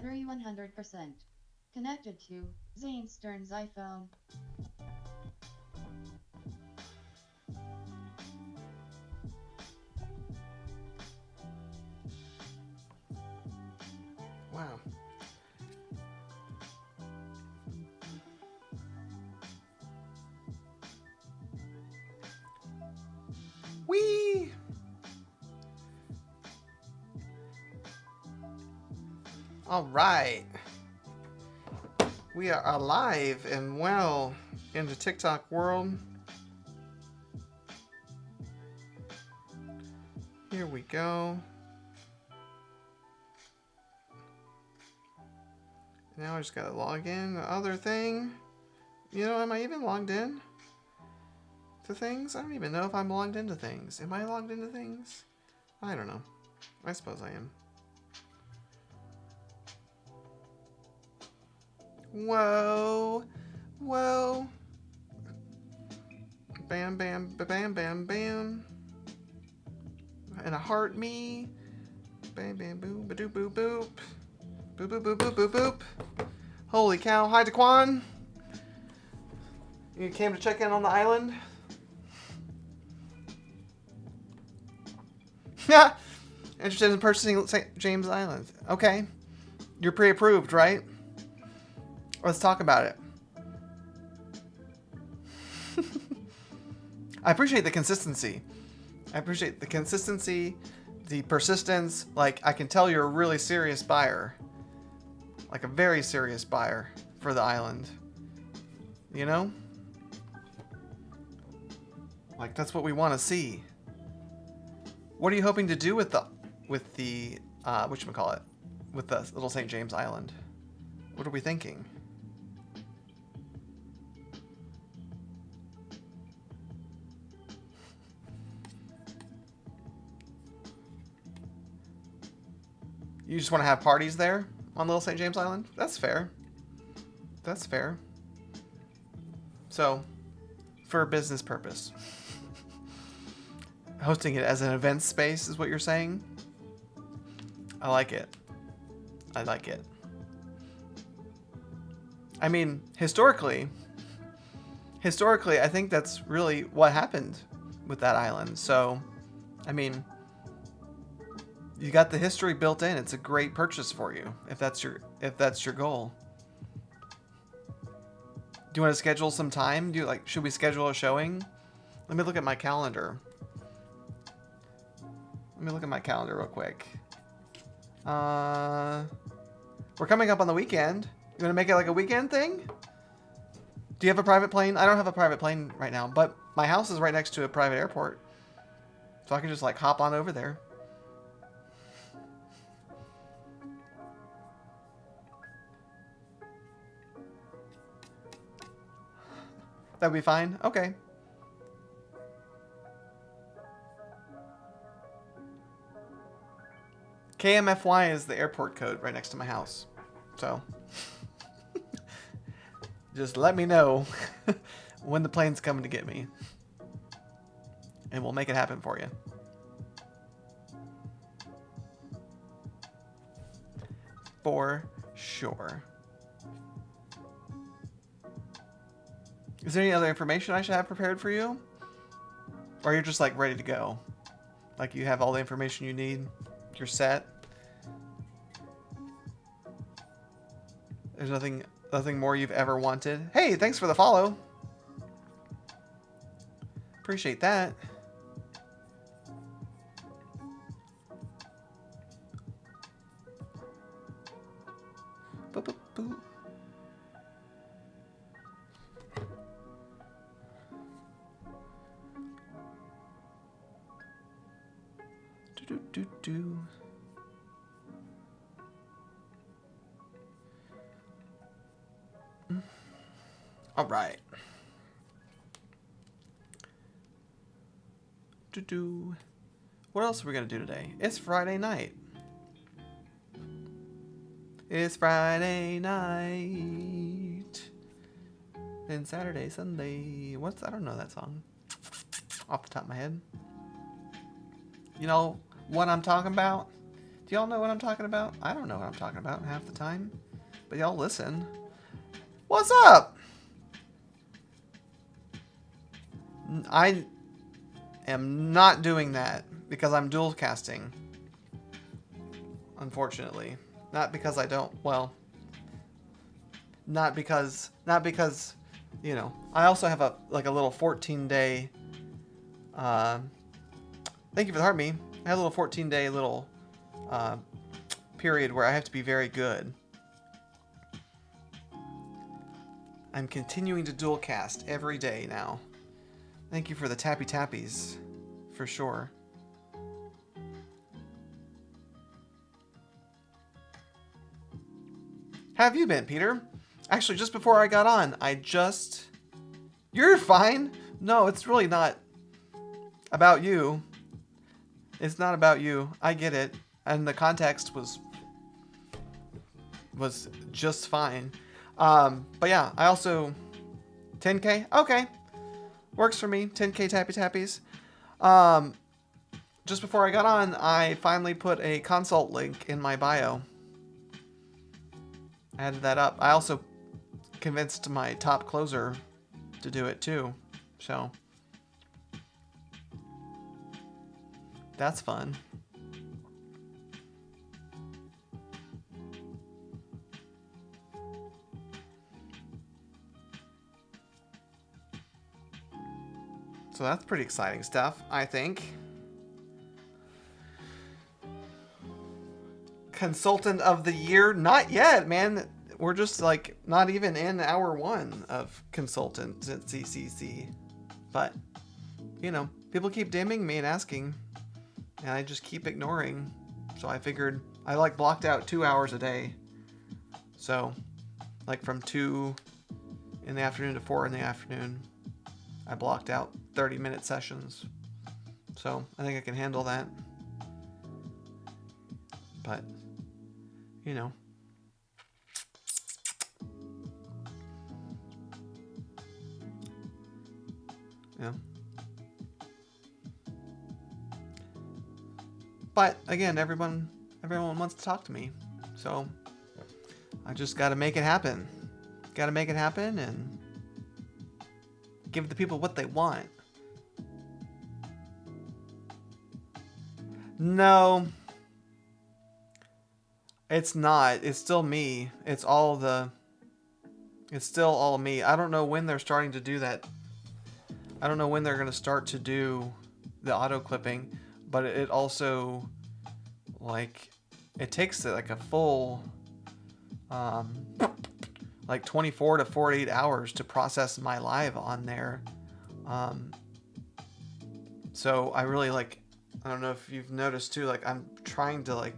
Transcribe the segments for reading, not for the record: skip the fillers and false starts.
Battery 100%. Connected to Zane Stern's iPhone. Wow. Whee! All right. We are alive and well in the TikTok world. Here we go. Now I just gotta log in. The other thing. You know, am I even logged in to things? I don't even know if I'm logged into things. Am I logged into things? I don't know. I suppose I am. Whoa. Whoa. Bam, bam, bam, bam, bam. And a heart me. Bam, bam, boop, ba doop, boop, boop. Boop, boop, boop, boop, boop, boop. Holy cow. Hi, Daquan. You came to check in on the island? Yeah. Interested in purchasing St. James Island. Okay. You're pre-approved, right? Let's talk about it. I appreciate the consistency. I appreciate the consistency, the persistence. Like, I can tell you're a really serious buyer. Like a very serious buyer for the island. You know? Like, that's what we want to see. What are you hoping to do with the whatchamacallit? With the little St. James Island? What are we thinking? You just want to have parties there on Little St. James Island? That's fair. That's fair. So, for a business purpose. Hosting it as an event space is what you're saying? I like it. I like it. I mean, historically, I think that's really what happened with that island. So, I mean, you got the history built in. It's a great purchase for you if that's your goal. Do you want to schedule some time? Should we schedule a showing? Let me look at my calendar. Let me look at my calendar real quick. We're coming up on the weekend. You want to make it like a weekend thing? Do you have a private plane? I don't have a private plane right now, but my house is right next to a private airport. So I can just like hop on over there. That'd be fine? Okay. KMFY is the airport code right next to my house. So, just let me know when the plane's coming to get me. And we'll make it happen for you. For sure. Is there any other information I should have prepared for you? Or you're just like ready to go? Like you have all the information you need? You're set? There's nothing more you've ever wanted? Hey, thanks for the follow. Appreciate that. Boop, boop, boop. Do. All right. Do. What else are we gonna do today? It's Friday night. It's Friday night. Then Saturday, Sunday. I don't know that song. Off the top of my head. You know what I'm talking about? Do y'all know what I'm talking about? I don't know what I'm talking about half the time. But y'all listen. What's up? I am not doing that because I'm dual casting. Unfortunately. Not because I don't, well, not because, you know, I also have a little 14-day, thank you for the heart me. I have a little 14-day little period where I have to be very good. I'm continuing to dual cast every day now. Thank you for the tappy tappies, for sure. How have you been, Peter? Actually, just before I got on, You're fine. No, it's really not about you. It's not about you. I get it. And the context was just fine. But yeah, I also... 10K? Okay. Works for me. 10K tappy tappies. Just before I got on, I finally put a consult link in my bio. I added that up. I also convinced my top closer to do it too. So that's fun. So that's pretty exciting stuff, I think. Consultant of the year? Not yet, man. We're just like not even in hour 1 of consultant at CCC. But, you know, people keep DMing me and asking, and I just keep ignoring. So I figured I blocked out 2 hours a day. So, from 2 in the afternoon to 4 in the afternoon, I blocked out 30-minute sessions. So I think I can handle that. But, you know. Yeah. But again, everyone wants to talk to me. So I just got to make it happen. Got to make it happen and give the people what they want. No. It's not. It's still me. It's still all me. I don't know when they're starting to do that. I don't know when they're going to start to do the auto clipping, but it also, it takes a full, 24 to 48 hours to process my live on there. So I really I don't know if you've noticed too, I'm trying to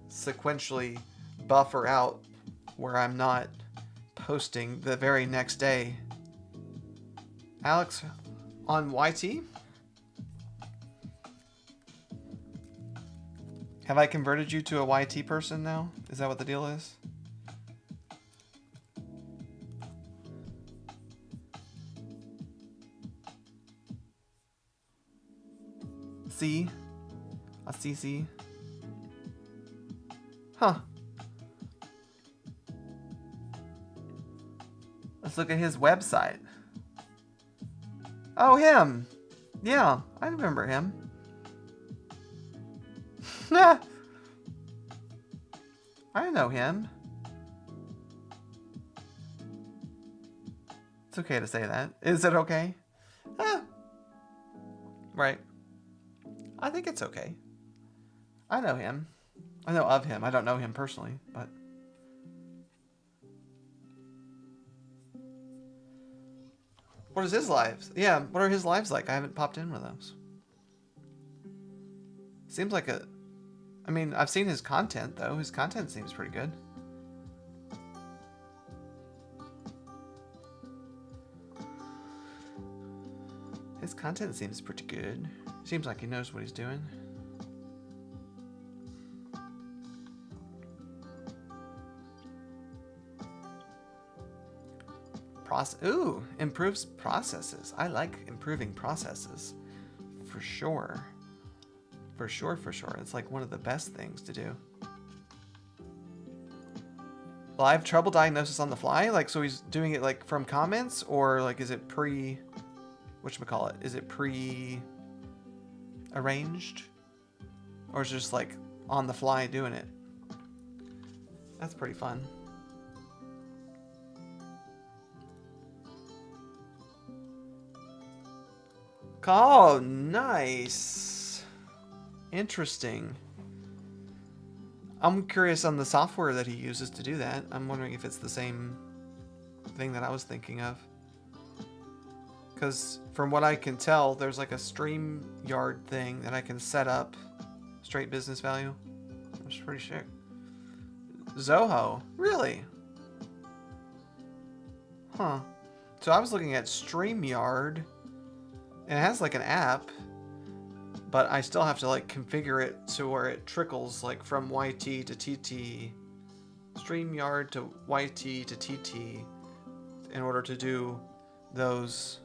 sequentially buffer out where I'm not posting the very next day. Alex, on YT? Have I converted you to a YT person now? Is that what the deal is? C? A CC? Huh. Let's look at his website. Oh, him. Yeah, I remember him. I know him. It's okay to say that. Is it okay? Right. I think it's okay. I know him. I know of him. I don't know him personally, but... What is his lives? Yeah, what are his lives like? I haven't popped in with those. Seems like a... I mean, I've seen his content, though. His content seems pretty good. His content seems pretty good. Seems like he knows what he's doing. Ooh, improves processes. I like improving processes, for sure. For sure, for sure. It's like one of the best things to do. Live trouble diagnosis on the fly? Like, so he's doing it like from comments, or like is it whatchamacallit? Is it pre-arranged? Or is it just like on the fly doing it? That's pretty fun. Oh, nice. Interesting. I'm curious on the software that he uses to do that. I'm wondering if it's the same thing that I was thinking of. Because from what I can tell, there's like a StreamYard thing that I can set up straight business value. Which is pretty sick. Zoho? Really? Huh. So I was looking at StreamYard, and it has like an app, but I still have to like configure it to where it trickles like from YT to TT, StreamYard to YT to TT, in order to do those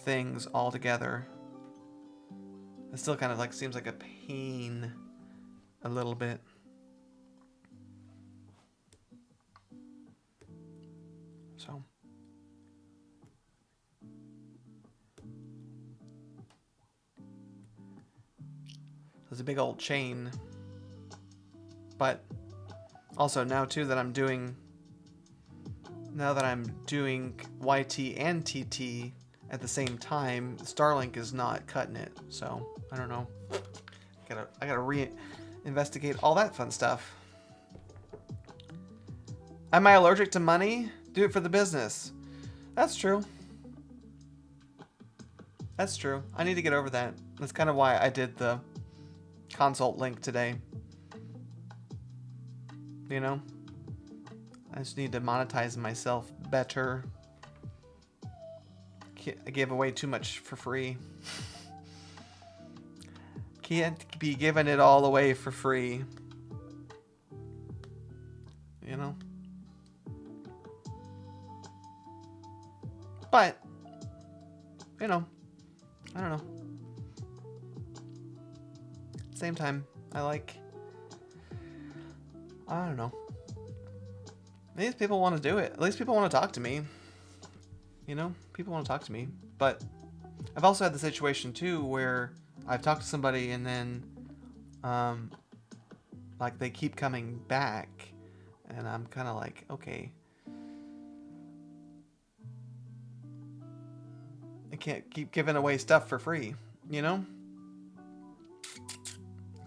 things all together. It still kind of like seems like a pain a little bit. So there's a big old chain. But also now too that I'm doing YT and TT at the same time, Starlink is not cutting it. So I don't know. I gotta re-investigate all that fun stuff. Am I allergic to money? Do it for the business. That's true. That's true. I need to get over that. That's kind of why I did the consult link today. You know? I just need to monetize myself better. I gave away too much for free. Can't be giving it all away for free. You know? But, you know, I don't know. Same time, I don't know. At least people want to do it. At least people want to talk to me. You know, people want to talk to me. But I've also had the situation too where I've talked to somebody and then, like they keep coming back, and I'm kind of like, okay, I can't keep giving away stuff for free, you know?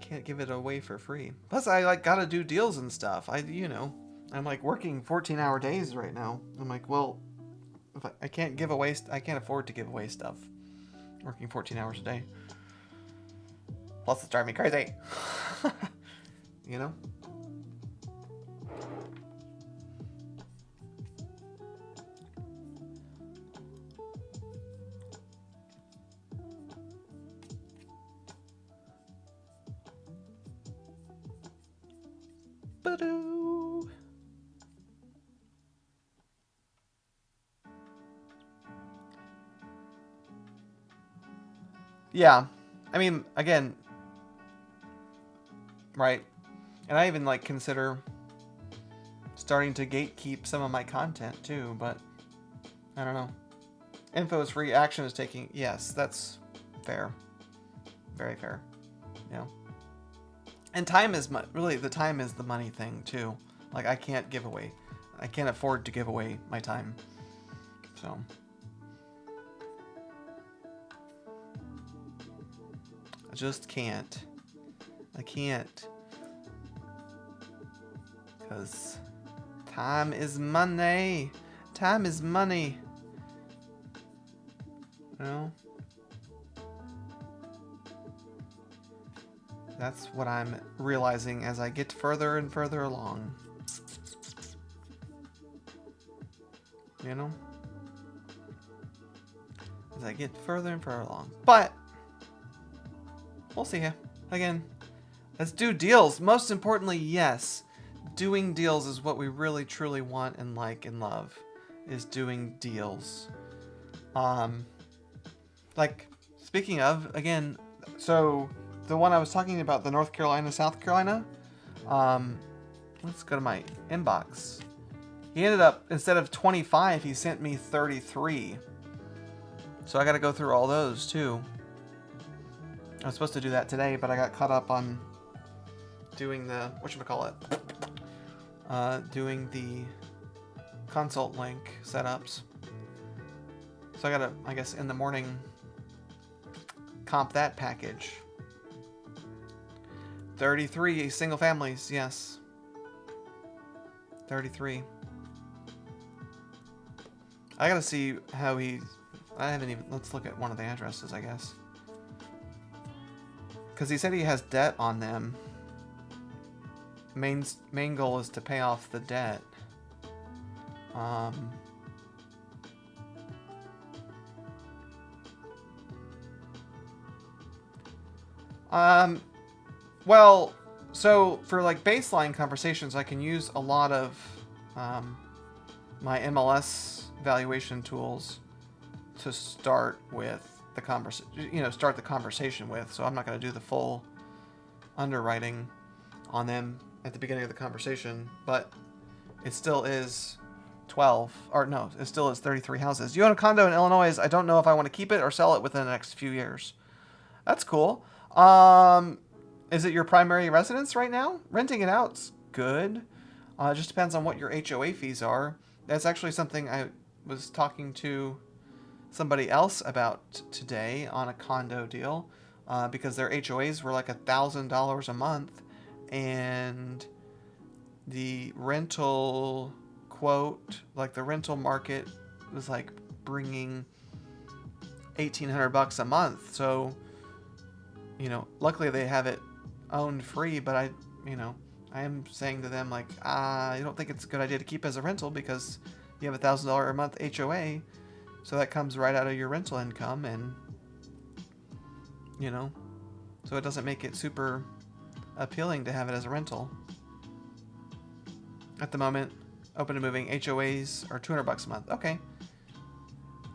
Can't give it away for free. Plus, I like gotta do deals and stuff. I'm like working 14-hour days right now. I'm like, well, if I can't give away, I can't afford to give away stuff. Working 14 hours a day. Plus, it's driving me crazy. You know? Ba-doo. Yeah. I mean, again, right? And I even like consider starting to gatekeep some of my content too, but I don't know. Info is free, action is taking. Yes, that's fair. Very fair. Yeah. And time is really the time is the money thing too. Like I can't afford to give away my time. So I just can't. I can't. Because time is money. Time is money. You know? That's what I'm realizing as I get further and further along. You know? As I get further and further along. But we'll see here. Again, let's do deals. Most importantly, yes. Doing deals is what we really truly want and like and love. Is doing deals. Like, speaking of, again, so the one I was talking about, the North Carolina, South Carolina. Let's go to my inbox. He ended up, instead of 25, he sent me 33. So I got to go through all those too. I was supposed to do that today, but I got caught up on doing the, whatchamacallit, doing the consult link setups. So I gotta, I guess, in the morning, comp that package. 33 single families, yes. 33. I gotta see how he, I haven't even, let's look at one of the addresses, I guess. Because he said he has debt on them. Main goal is to pay off the debt. Well, so for like baseline conversations, I can use a lot of my MLS valuation tools to start with the start the conversation with. So I'm not going to do the full underwriting on them at the beginning of the conversation, but it still is 12, or no, it still is 33 houses. You own a condo in Illinois. I don't know if I want to keep it or sell it within the next few years. That's cool. Is it your primary residence right now? Renting it out's good. It just depends on what your HOA fees are. That's actually something I was talking to somebody else about today on a condo deal, because their HOAs were like $1,000 a month, and the rental quote, like the rental market, was like bringing $1,800 a month. So, luckily they have it owned free, but I am saying to them, like, I don't think it's a good idea to keep as a rental because you have $1,000 a month HOA, so that comes right out of your rental income, and so it doesn't make it super appealing to have it as a rental. At the moment, open to moving, HOAs are $200 a month. Okay.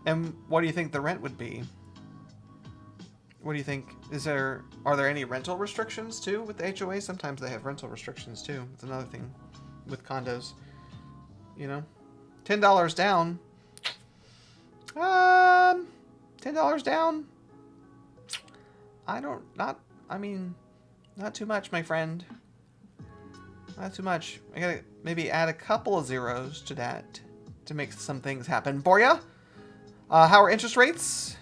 And what do you think the rent would be? What do you think? Are there any rental restrictions too with the HOA? Sometimes they have rental restrictions too. It's another thing with condos. $10 down. $10 down. Not too much, my friend. Not too much. I gotta maybe add a couple of zeros to that to make some things happen for ya. How are interest rates?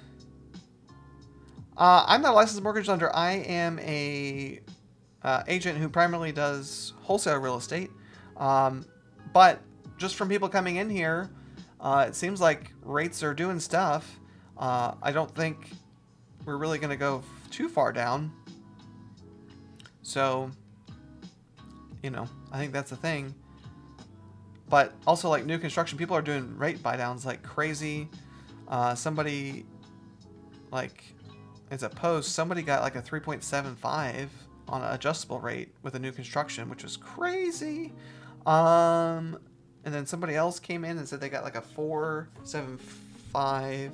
I'm not a licensed mortgage lender. I am a agent who primarily does wholesale real estate. But just from people coming in here, it seems like rates are doing stuff. I don't think we're really going to go too far down. So, I think that's the thing. But also, like, new construction, people are doing rate buy downs like crazy. Somebody, like, as a post, somebody got like a 3.75 on an adjustable rate with a new construction, which was crazy. And then somebody else came in and said they got like a 4.75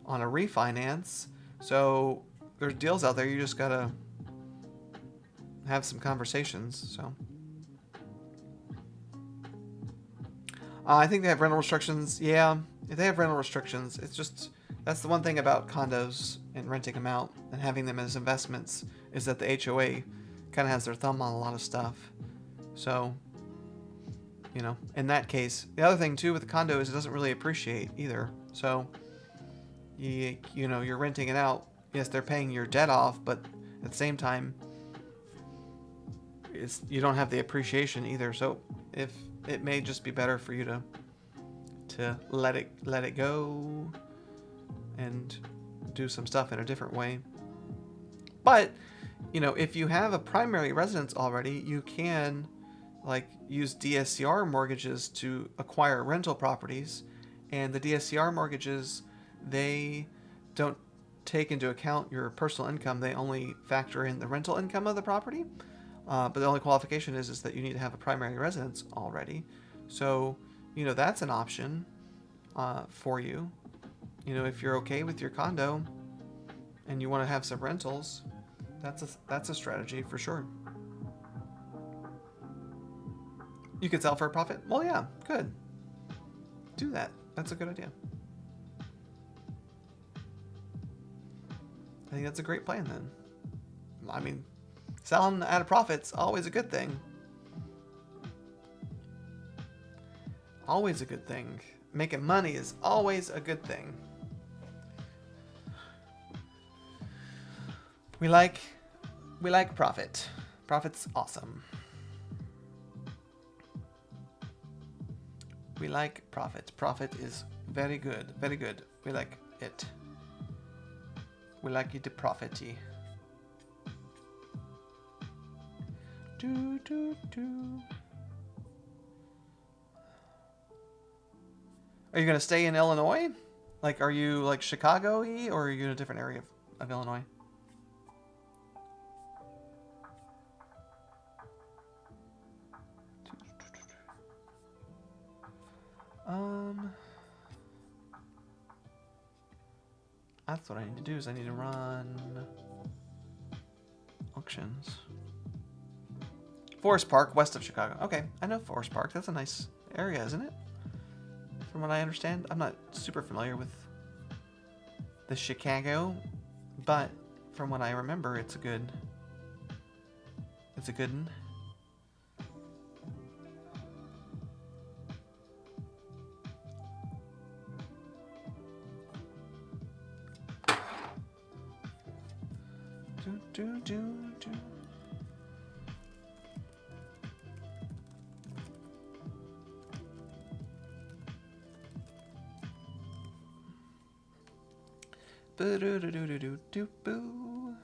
on a refinance. So there's deals out there. You just gotta have some conversations. So I think they have rental restrictions. Yeah, if they have rental restrictions, it's just, that's the one thing about condos and renting them out and having them as investments, is that the HOA kind of has their thumb on a lot of stuff. So, in that case, the other thing too with the condo is it doesn't really appreciate either. So, you're renting it out. Yes, they're paying your debt off, but at the same time, you don't have the appreciation either. So, if it may just be better for you to let it go and do some stuff in a different way. But, if you have a primary residence already, you can use DSCR mortgages to acquire rental properties. And the DSCR mortgages, they don't take into account your personal income. They only factor in the rental income of the property. But the only qualification is that you need to have a primary residence already. So, that's an option for you. If you're okay with your condo and you want to have some rentals, That's a strategy for sure. You could sell for a profit? Well, yeah, good. Do that. That's a good idea. I think that's a great plan then. I mean, selling at a profit's always a good thing. Always a good thing. Making money is always a good thing. We like profit. Profit's awesome. We like profit. Profit is very good. Very good. We like it. We like it to profity. Do do do. Are you gonna stay in Illinois? Like, are you like Chicago-y, or are you in a different area of Illinois? That's what I need to do, is I need to run auctions. Forest Park, west of Chicago. Okay, I know Forest Park. That's a nice area, isn't it? From what I understand. I'm not super familiar with the Chicago, but from what I remember, it's a good one. Do. Boo.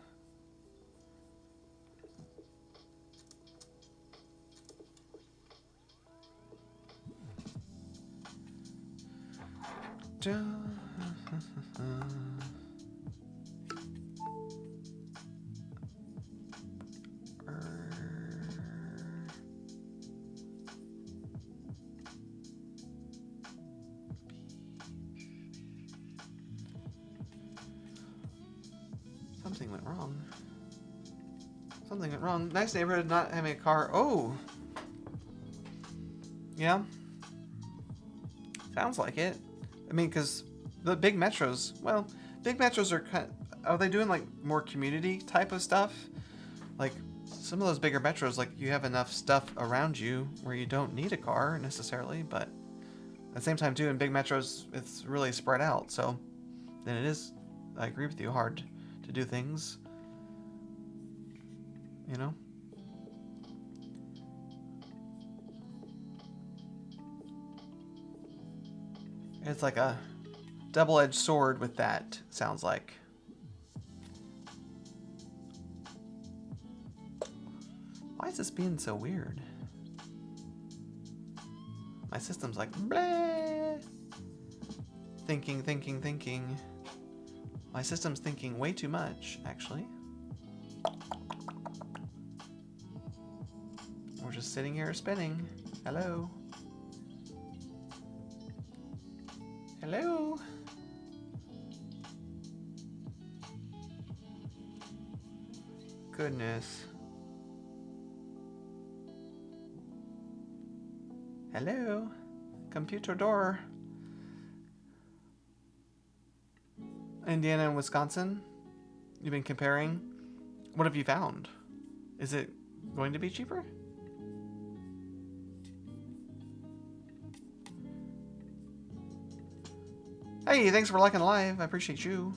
Something went wrong. Something went wrong. Nice neighborhood, not having a car. Oh! Yeah. Sounds like it. I mean, because the big metros, well, big metros are kind of, are they doing like more community type of stuff? Like some of those bigger metros, like you have enough stuff around you where you don't need a car necessarily, but at the same time too, in big metros, it's really spread out. So then it is, I agree with you, hard to do things, you know? It's like a double-edged sword with that, sounds like. Why is this being so weird? My system's like, bleh. Thinking. My system's thinking way too much, actually. We're just sitting here spinning. Hello. Hello. Goodness. Hello. Computer door. Indiana and Wisconsin. You've been comparing. What have you found? Is it going to be cheaper? Hey, thanks for liking the live. I appreciate you.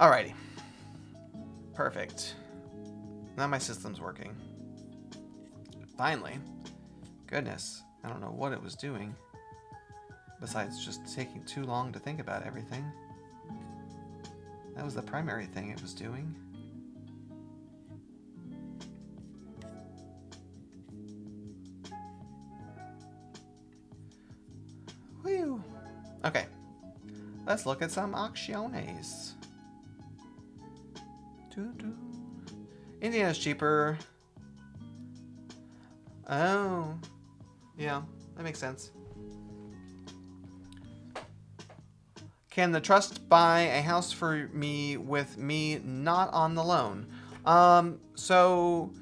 Alrighty. Perfect. Now my system's working. Finally. Goodness. I don't know what it was doing. Besides just taking too long to think about everything. That was the primary thing it was doing. Okay. Let's look at some acciones. Indiana's cheaper. Oh. Yeah, that makes sense. Can the trust buy a house for me with me not on the loan? So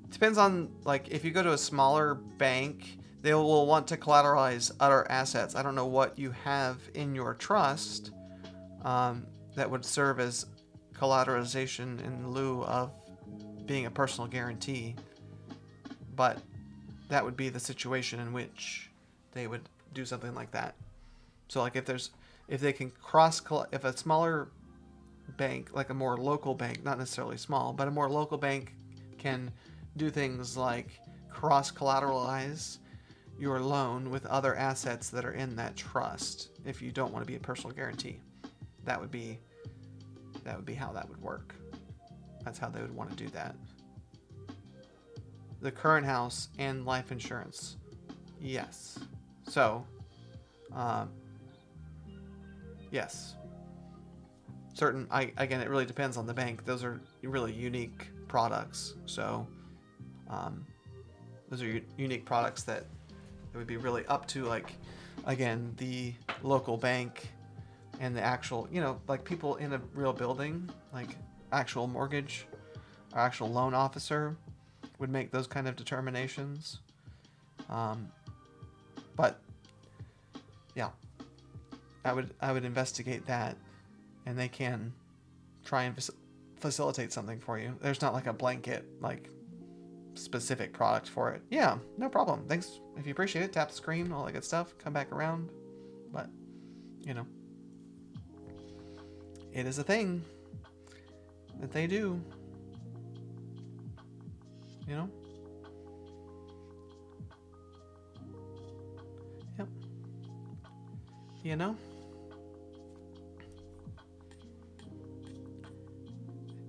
it depends on, like, if you go to a smaller bank, they will want to collateralize other assets. I don't know what you have in your trust that would serve as collateralization in lieu of being a personal guarantee, but that would be the situation in which they would do something like that. So, like, if they can if a smaller bank, like a more local bank, not necessarily small, but a more local bank can do things like cross collateralize your loan with other assets that are in that trust. If you don't want to be a personal guarantee, that would be how that would work. That's how they would want to do that. The current house and life insurance. Yes. So, yes. Again, it really depends on the bank. Those are really unique products. So, those are unique products that it would be really up to, like, again, the local bank and the actual, like people in a real building, like actual mortgage or actual loan officer would make those kind of determinations. But yeah, I would investigate that, and they can try and facilitate something for you. There's not like a blanket, like, specific product for it. Yeah, no problem. Thanks. If you appreciate it, tap the screen, all that good stuff. Come back around. But, it is a thing that they do. Yep.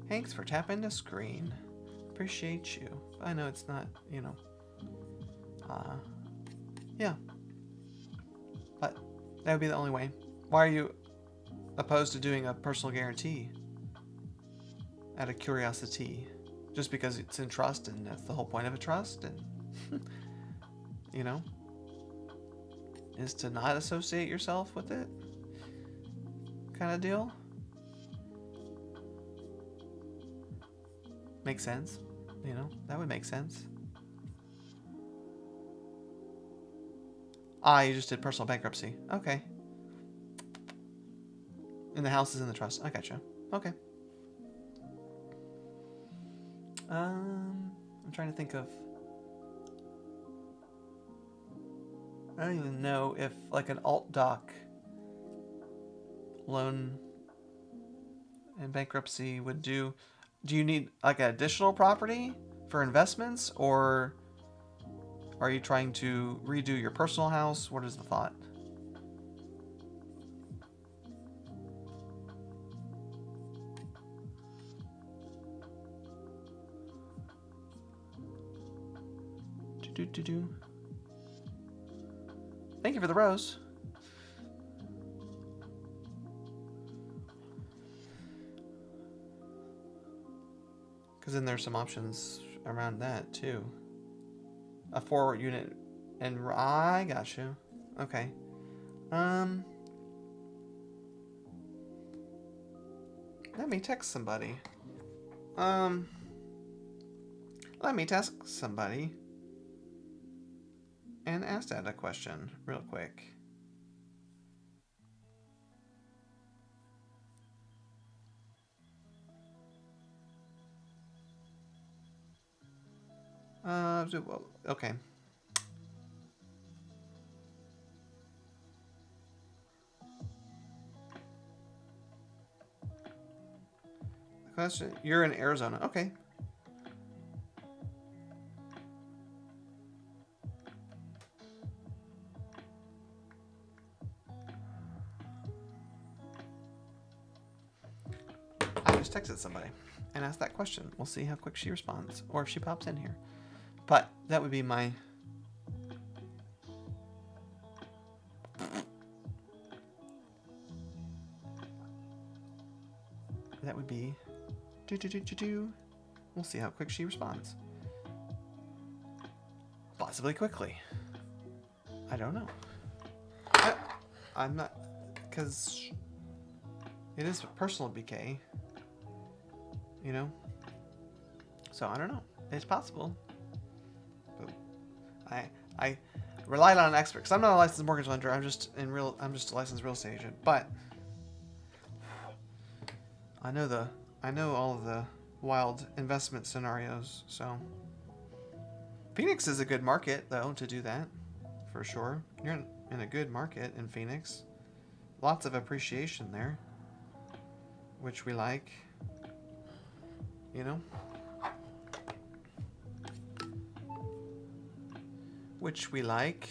Thanks for tapping the screen. Appreciate you. I know it's not, yeah. But that would be the only way. Why are you opposed to doing a personal guarantee? Out of curiosity. Just because it's in trust, and that's the whole point of a trust, and is to not associate yourself with it, kind of deal. Makes sense. That would make sense. You just did personal bankruptcy. Okay. And the house is in the trust. I gotcha. Okay. I'm trying to think of... I don't even know if, like, an alt-doc loan and bankruptcy would do... Do you need, like, an additional property for investments, or are you trying to redo your personal house? What is the thought? Thank you for the rose. Because then there's some options around that too. A 4-unit, and I got you. Okay. Let me text somebody. Let me text somebody and ask that a question real quick. Okay. Question. You're in Arizona. Okay. I just texted somebody and asked that question. We'll see how quick she responds, or if she pops in here. But that would be my... be. We'll see how quick she responds. Possibly quickly. I don't know. I'm not, because it is personal BK, you know? So I don't know. It's possible. But I relied on an expert because I'm not a licensed mortgage lender. I'm just a licensed real estate agent. But I know all of the wild investment scenarios. So Phoenix is a good market though to do that, for sure. You're in a good market in Phoenix. Lots of appreciation there, which we like. You know? Which we like.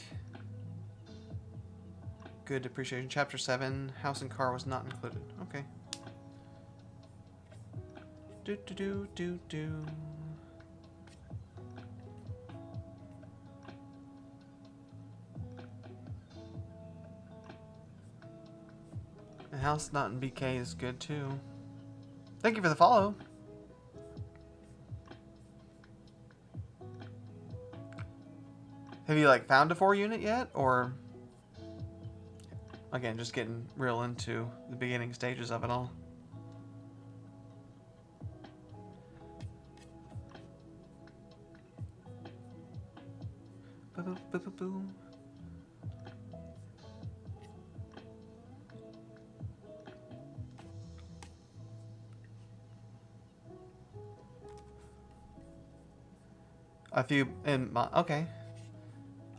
Good appreciation. Chapter 7, house and car was not included. Okay. Do. A house not in BK is good too. Thank you for the follow. Have you like found a 4 unit yet, or again just getting real into the beginning stages of it all? Boo. A few in my, okay.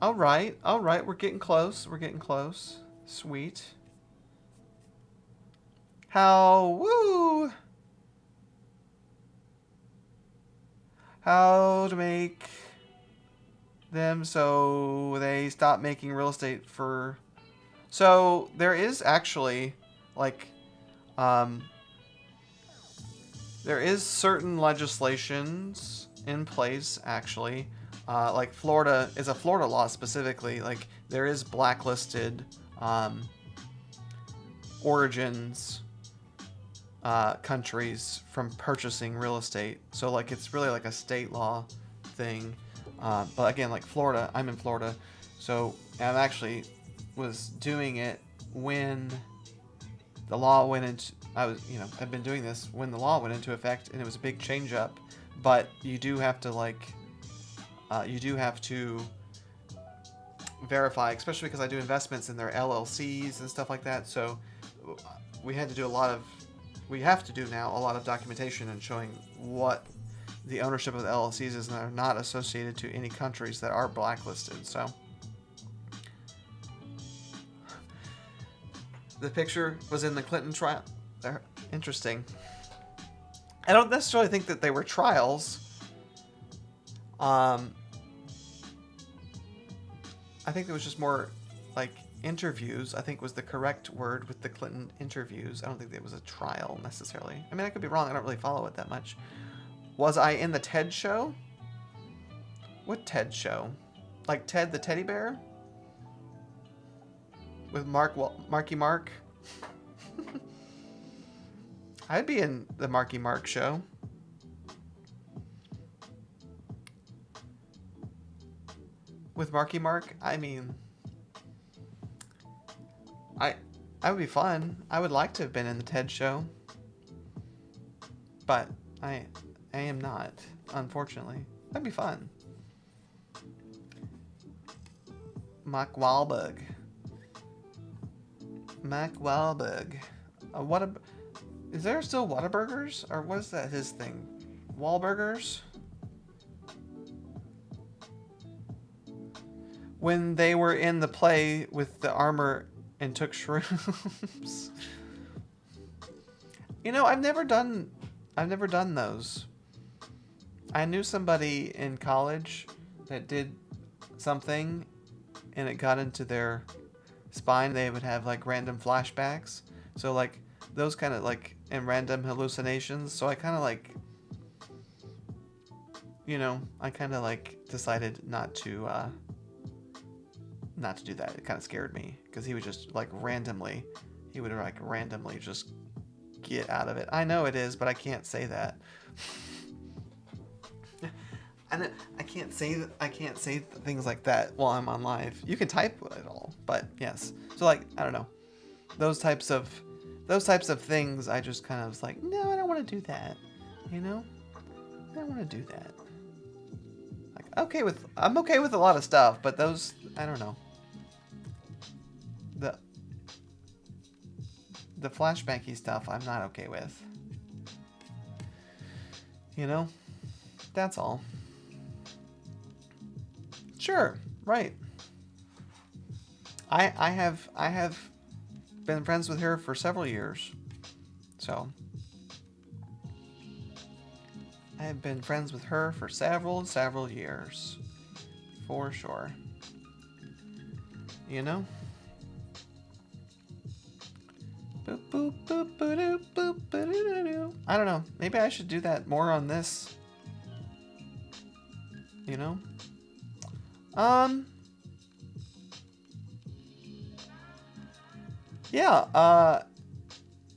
All right, we're getting close. Sweet. How to make them so they stop making real estate for... So there is actually like there is certain legislations in place actually. Like Florida is a Florida law specifically. Like there is blacklisted origins countries from purchasing real estate. So like it's really like a state law thing. But again, like Florida, I'm in Florida, so I'm actually was doing it when the law went into. I've been doing this when the law went into effect, and it was a big change up. But you do have to verify, especially because I do investments in their LLCs and stuff like that. So we have to do now a lot of documentation and showing what the ownership of the LLCs is, and are not associated to any countries that are blacklisted. So the picture was in the Clinton trial. They're interesting. I don't necessarily think that they were trials. I think it was just more like interviews, I think was the correct word with the Clinton interviews. I don't think it was a trial necessarily. I mean, I could be wrong. I don't really follow it that much. Was I in the TED show? What TED show? Like Ted the Teddy Bear? With Marky Mark? I'd be in the Marky Mark show. With Marky Mark? I mean... I would be fun. I would like to have been in the TED show. But I am not, unfortunately. That'd be fun. Mark Wahlberg. Is there still Whataburgers? Or what is that his thing? Wahlburgers? When they were in the play with the armor and took shrooms. You know, I've never done those. I knew somebody in college that did something and it got into their spine. They would have like random flashbacks. So like those kind of like and random hallucinations. So I kind of like, I kind of like decided not to do that. It kind of scared me because he would just like randomly just get out of it. I know it is, but I can't say that. I can't say things like that while I'm on live. You can type it all, but yes. So like, I don't know. Those types of things, I just kind of was like, no, I don't want to do that. You know? I don't want to do that. Like, I'm okay with a lot of stuff, but those, I don't know. The flashbanky stuff, I'm not okay with. You know? That's all. Sure, right. I have been friends with her for several years. So I have been friends with her for several years. For sure. You know? Boop, boop, boop, boop, boop, boop, I don't know. Maybe I should do that more on this. You know? Yeah,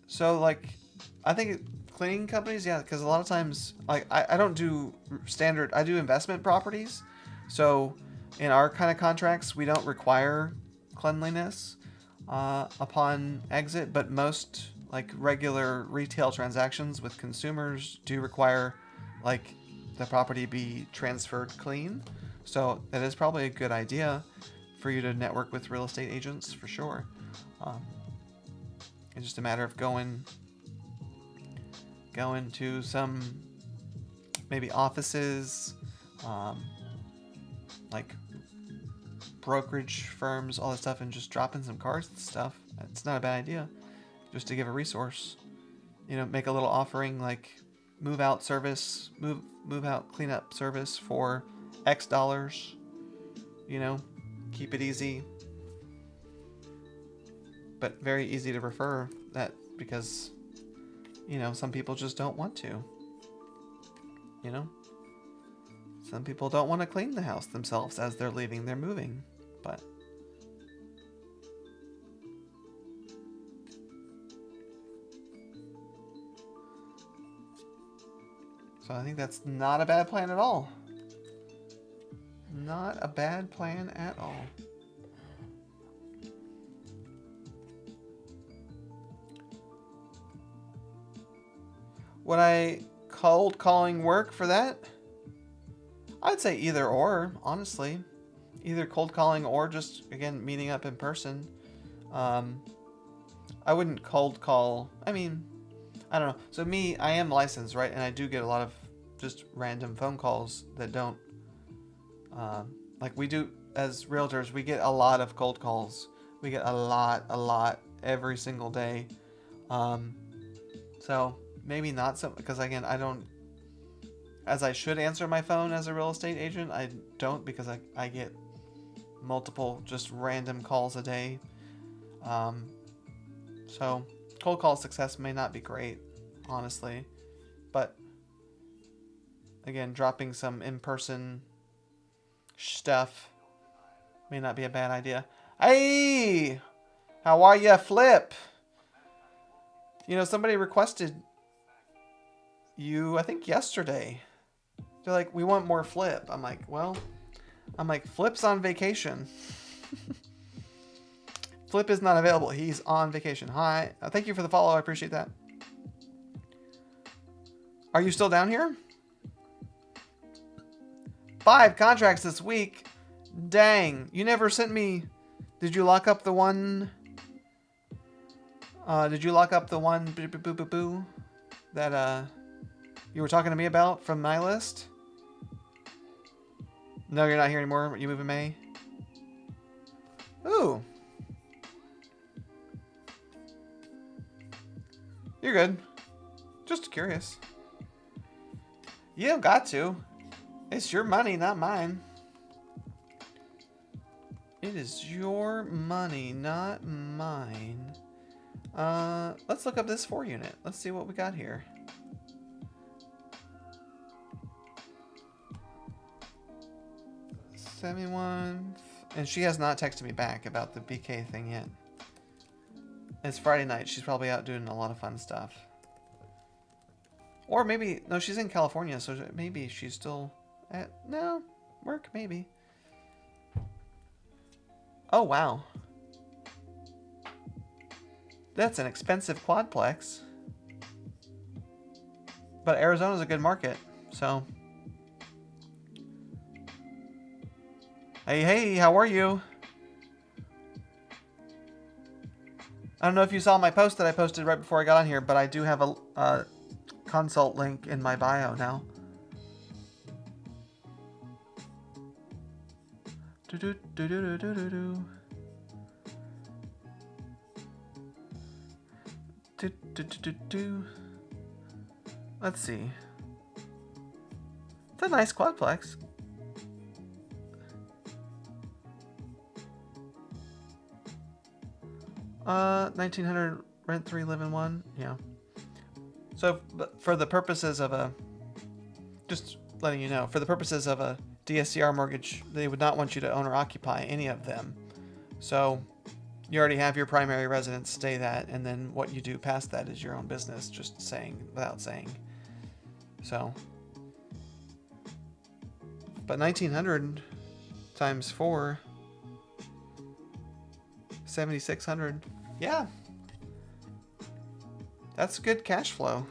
so like, I think cleaning companies, yeah, because a lot of times, like, I don't do standard, I do investment properties. So in our kind of contracts, we don't require cleanliness upon exit, but most like regular retail transactions with consumers do require like the property be transferred clean. So it is probably a good idea for you to network with real estate agents for sure. It's just a matter of going to some maybe offices, like brokerage firms, all that stuff, and just dropping some cards and stuff. It's not a bad idea, just to give a resource. You know, make a little offering like move out service, move out cleanup service for X dollars. You know, keep it easy, but very easy to refer that because, you know, some people just don't want to. You know, some people don't want to clean the house themselves as they're leaving, they're moving, but so I think that's not a bad plan at all. Not a bad plan at all. Would I cold calling work for that? I'd say either or, honestly. Either cold calling or just, again, meeting up in person. I wouldn't cold call. I mean, I don't know. So me, I am licensed, right? And I do get a lot of just random phone calls that don't, like we do as realtors, we get a lot of cold calls. We get a lot every single day. So maybe not so, because again, I don't, as I should answer my phone as a real estate agent, I don't, because I get multiple just random calls a day. So cold call success may not be great, honestly, but again, dropping some in-person stuff may not be a bad idea. Hey, how are ya, Flip? You know, somebody requested you, I think yesterday. They're like, we want more Flip. I'm like, Flip's on vacation. Flip is not available. He's on vacation. Hi. Thank you for the follow. I appreciate that. Are you still down here? 5 contracts this week. Dang. You never sent me... Did you lock up the one... Did you lock up the one that you were talking to me about from my list? No, you're not here anymore. You move in May? Ooh. You're good. Just curious. You don't got to. It's your money, not mine. It is your money, not mine. Let's look up this 4 unit. Let's see what we got here. $71. And she has not texted me back about the BK thing yet. It's Friday night. She's probably out doing a lot of fun stuff. Or maybe, no, she's in California, so maybe she's still at, no, work, maybe. Oh, wow. That's an expensive quadplex. But Arizona's a good market, so. Hey, hey, how are you? I don't know if you saw my post that I posted right before I got on here, but I do have a consult link in my bio now. Do do do do do do do. Do do do do do. Let's see. It's a nice quadplex. $1,900 rent 3, live in 1. Yeah. So for the purposes of a, just letting you know, for the purposes of a DSCR mortgage, they would not want you to own or occupy any of them. So you already have your primary residence, stay that, and then what you do past that is your own business, just saying, without saying. So, but 1,900 times 4, 7,600. Yeah. That's good cash flow.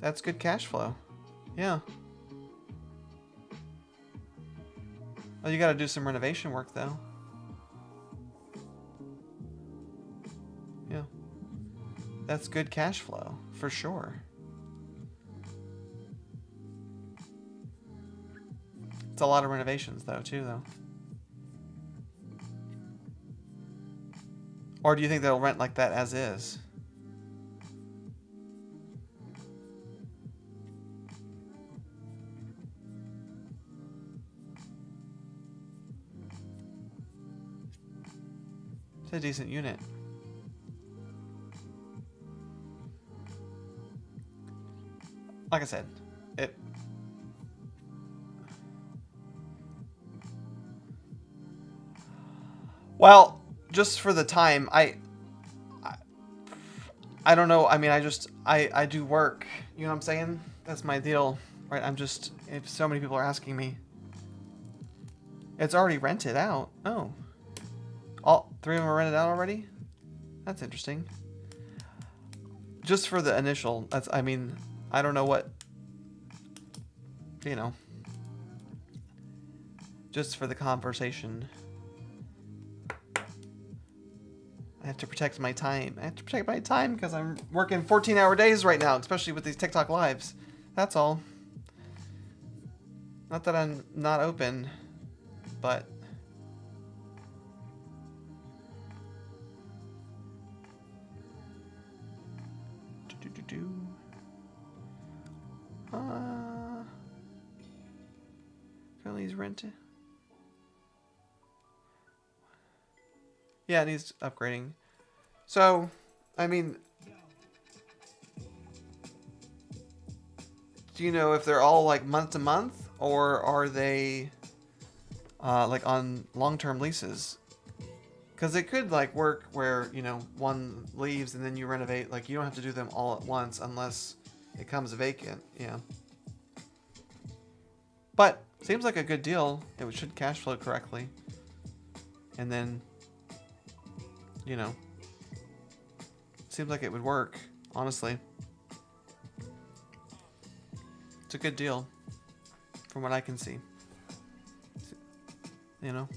That's good cash flow. Yeah. Well, you got to do some renovation work, though. Yeah. That's good cash flow, for sure. It's a lot of renovations, though, too, though. Or do you think they'll rent like that as is? It's a decent unit. Like I said, it... Well, just for the time, I don't know. I mean, I do work. You know what I'm saying? That's my deal, right? If so many people are asking me. It's already rented out. Oh. All 3 of them are rented out already? That's interesting. Just for the initial, I mean, I don't know what, you know. Just for the conversation. I have to protect my time. I have to protect my time because I'm working 14-hour days right now, especially with these TikTok lives. That's all. Not that I'm not open, but... Currently he's rented. Yeah, it needs upgrading. So, I mean, do you know if they're all like month to month, or are they like on long-term leases? Because it could like work where, you know, one leaves and then you renovate. Like, you don't have to do them all at once unless it comes vacant. Yeah. But seems like a good deal. It should cash flow correctly. And then, you know, seems like it would work, honestly. It's a good deal from what I can see. You know?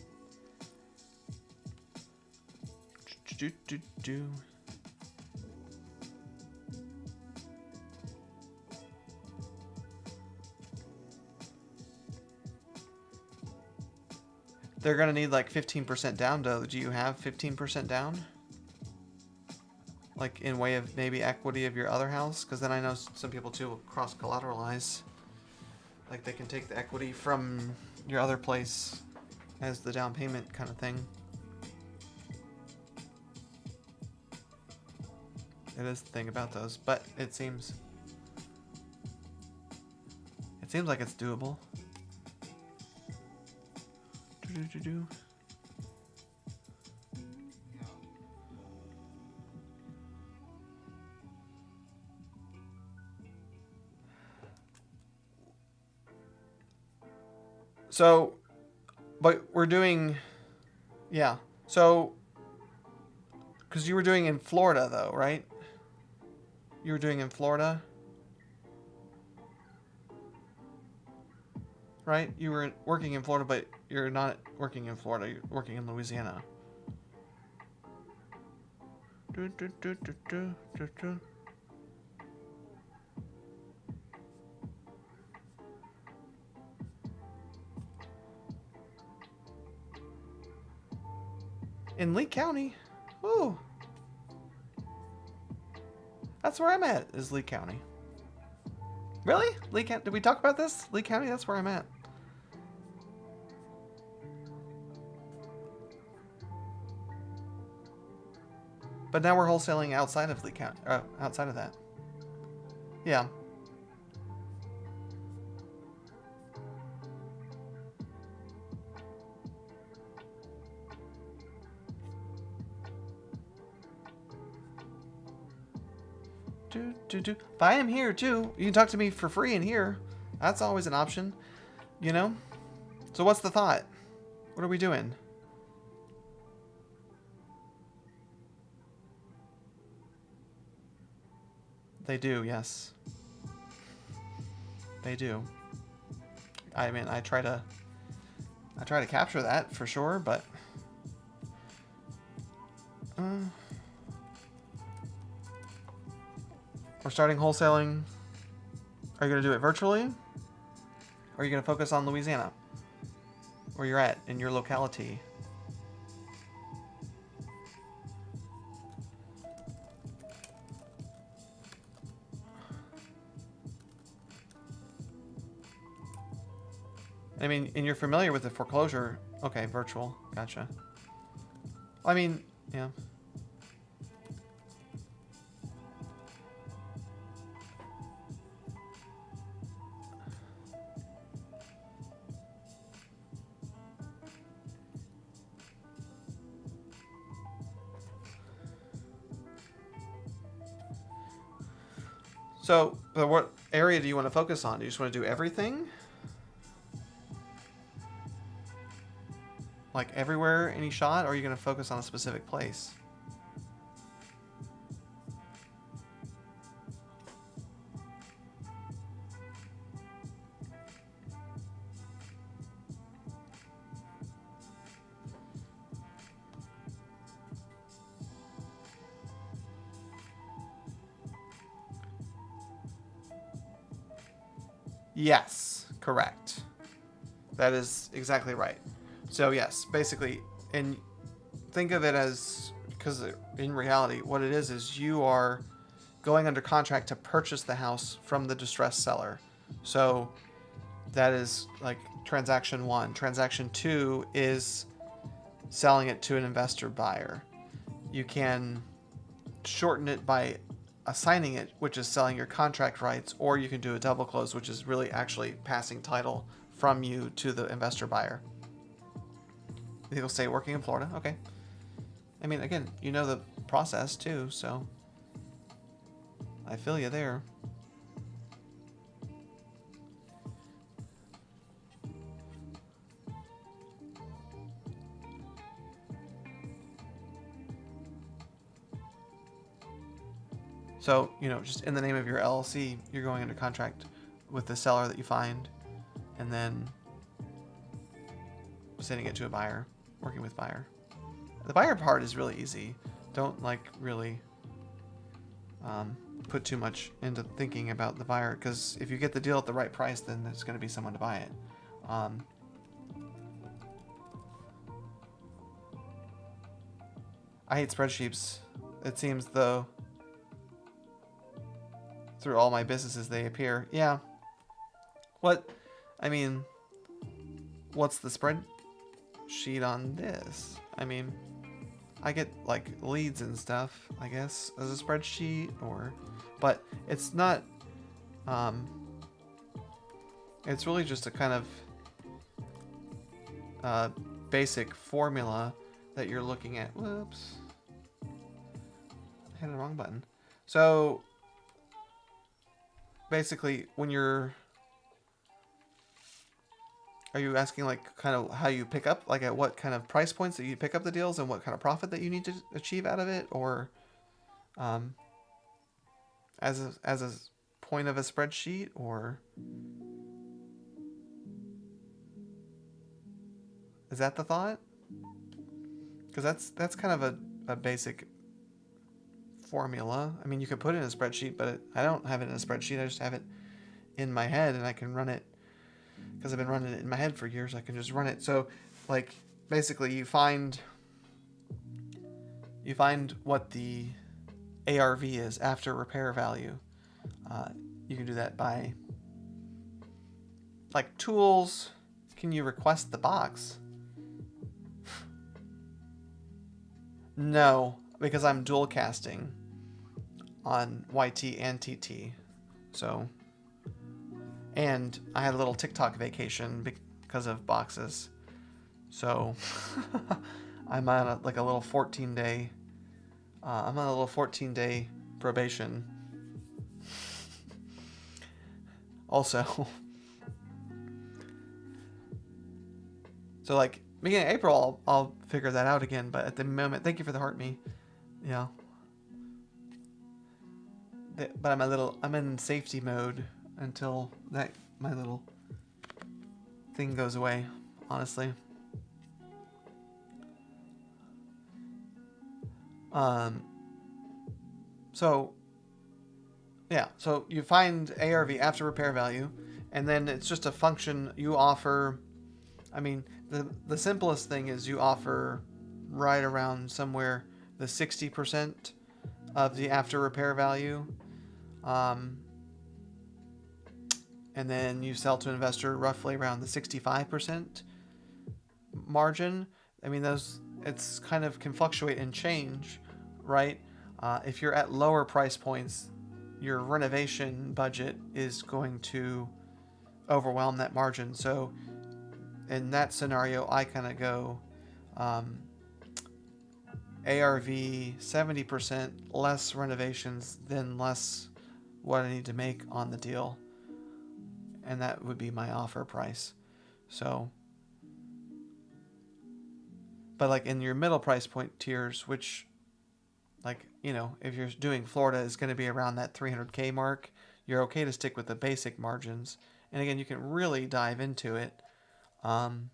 They're gonna need like 15% down, though. Do you have 15% down? Like in way of maybe equity of your other house? Because then I know some people too will cross-collateralize. Like they can take the equity from your other place as the down payment kind of thing. It is the thing about those, but it seems like it's doable. So, but we're doing, yeah. So, because you were doing in Florida though, right? You were doing in Florida, right? You were working in Florida, but you're not working in Florida. You're working in Louisiana. Do, do, do, do, do, do, do. In Lee County? Ooh. That's where I'm at, is Lee County. Really? Lee County? Did we talk about this? Lee County? That's where I'm at. But now we're wholesaling outside of Lee County. Outside of that. Yeah. If I am here too, you can talk to me for free in here. That's always an option, you know? So what's the thought? What are we doing? They do, yes. They do. I mean, I try to capture that for sure, but we're starting wholesaling. Are you going to do it virtually? Or are you going to focus on Louisiana? Where you're at in your locality? I mean, and you're familiar with the foreclosure. Okay, virtual. Gotcha. I mean, yeah. So, but what area do you want to focus on? Do you just want to do everything? Like everywhere, any shot, or are you going to focus on a specific place? Yes, correct. That is exactly right. So yes, basically, and think of it as, because in reality, what it is you are going under contract to purchase the house from the distressed seller. So that is like transaction one. Transaction two is selling it to an investor buyer. You can shorten it by assigning it, which is selling your contract rights, or you can do a double close, which is really actually passing title from you to the investor buyer. You think he'll stay working in Florida? Okay. I mean, again, you know the process too, so I feel you there. So, you know, just in the name of your LLC, you're going under contract with the seller that you find, and then sending it to a buyer, working with buyer. The buyer part is really easy. Don't like really put too much into thinking about the buyer, because if you get the deal at the right price, then there's going to be someone to buy it. I hate spreadsheets. It seems though through all my businesses they appear. Yeah. What? I mean, what's the spreadsheet on this? I mean, I get like leads and stuff, I guess, as a spreadsheet, or, but it's not. It's really just a kind of basic formula that you're looking at. Whoops, I hit the wrong button. So basically, when you're Are you asking like kind of how you pick up, like at what kind of price points that you pick up the deals and what kind of profit that you need to achieve out of it, or um, as a point of a spreadsheet, or is that the thought? Because that's kind of a basic formula. I mean, you could put it in a spreadsheet, but I don't have it in a spreadsheet. I just have it in my head, and I can run it because I've been running it in my head for years. I can just run it. So, like, basically, you find what the ARV is after repair value. You can do that by like tools. Can you request the box? No, because I'm dual casting on YT and TT. So, and I had a little TikTok vacation because of boxes. So, I'm on like a little 14-day. I'm on a little 14-day probation. Also, so like beginning of April, I'll figure that out again. But at the moment, thank you for the heart me. Yeah. But I'm in safety mode until my little thing goes away. Honestly. So yeah, so you find ARV after repair value, and then it's just a function you offer. I mean, the simplest thing is you offer right around somewhere the 60% of the after repair value, and then you sell to an investor roughly around the 65% margin. I mean, it's kind of can fluctuate and change, right? If you're at lower price points, your renovation budget is going to overwhelm that margin. So in that scenario, I kind of go ARV 70% less renovations, then less what I need to make on the deal. And that would be my offer price. So, but like in your middle price point tiers, which, like, you know, if you're doing Florida, is going to be around that 300K mark, you're okay to stick with the basic margins. And again, you can really dive into it on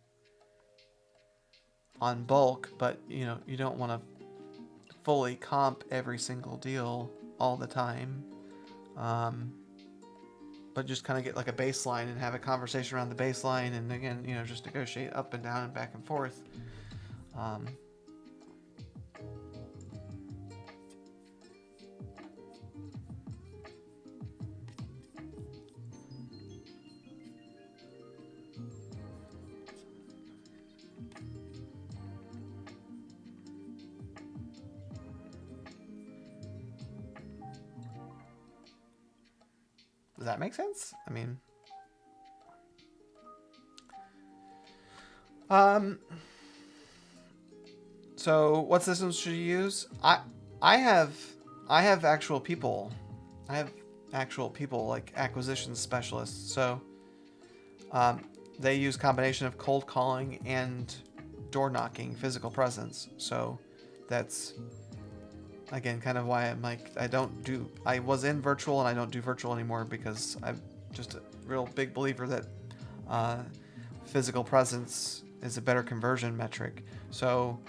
bulk, but you know, you don't want to fully comp every single deal all the time. But just kind of get like a baseline and have a conversation around the baseline, and again, you know, just negotiate up and down and back and forth. Does that make sense? I mean, so what systems should you use? I have actual people. I have actual people like acquisition specialists. So they use combination of cold calling and door knocking, physical presence. So that's again kind of why I'm like I was in virtual and I don't do virtual anymore, because I'm just a real big believer that physical presence is a better conversion metric. So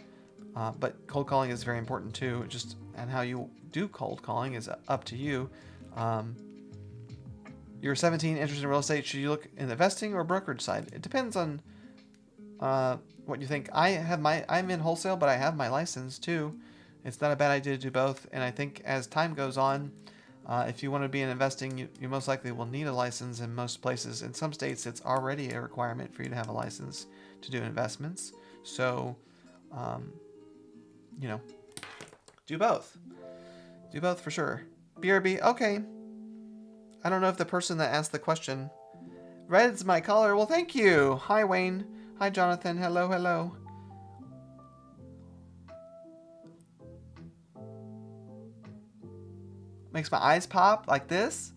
but cold calling is very important too. And how you do cold calling is up to you. You're 17, interested in real estate. Should you look in the investing or brokerage side? It depends on what you think. I'm in wholesale, but I have my license too. It's not a bad idea to do both. And I think as time goes on, if you want to be in investing, you most likely will need a license in most places. In some states, it's already a requirement for you to have a license to do investments. So, you know, do both. Do both for sure. BRB, okay. I don't know if the person that asked the question. Red's my caller. Well, thank you. Hi, Wayne. Hi, Jonathan. Hello, hello. Makes my eyes pop like this.